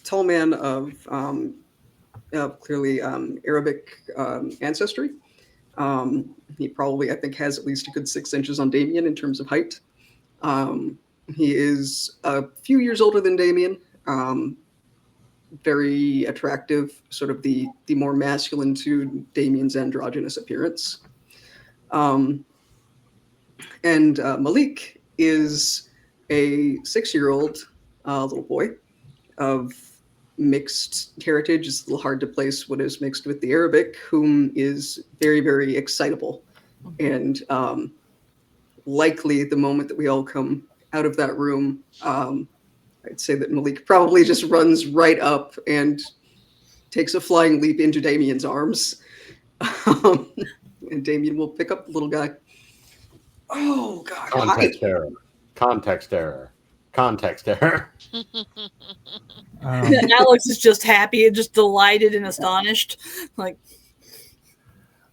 tall man of clearly Arabic ancestry. He probably, I think, has at least a good 6 inches on Damien in terms of height. He is a few years older than Damien. Very attractive, sort of the more masculine to Damien's androgynous appearance. And Malik is a 6-year-old little boy of mixed heritage. It's a little hard to place what is mixed with the Arabic, whom is very, very excitable. And likely the moment that we all come out of that room, I'd say that Malik probably just runs right up and takes a flying leap into Damien's arms. And Damien will pick up the little guy. Oh, God. Context error. Alex is just happy and just delighted and astonished.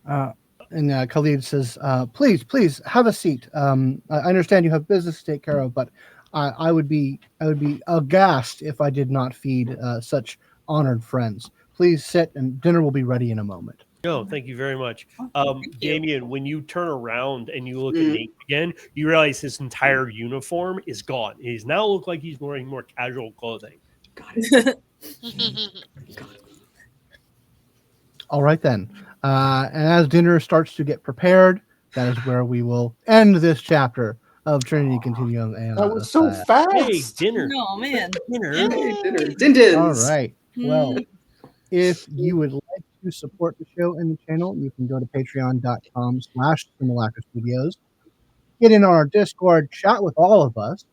And Khalid says, please have a seat. I understand you have business to take care of, but I would be aghast if I did not feed such honored friends. Please sit, and dinner will be ready in a moment. No, thank you very much. Damien, when you turn around and you look Mhm. at Nate again, you realize his entire uniform is gone. He's now look like he's wearing more casual clothing. Got it. All right, then. And as dinner starts to get prepared, that is where we will end this chapter of Trinity Continuum. And That was so fast. Hey, dinner. Oh, man. Dinner. Hey, dinner. Din-dins. all right. Well, if you would like to support the show and the channel, you can go to patreon.com/SimulacraStudios. Get in our Discord, chat with all of us,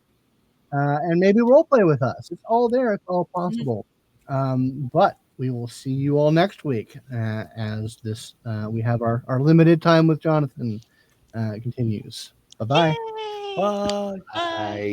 and maybe roleplay with us. It's all there. It's all possible. But we will see you all next week as this we have our limited time with Jonathan continues. Bye-bye. Yay. Bye. Bye.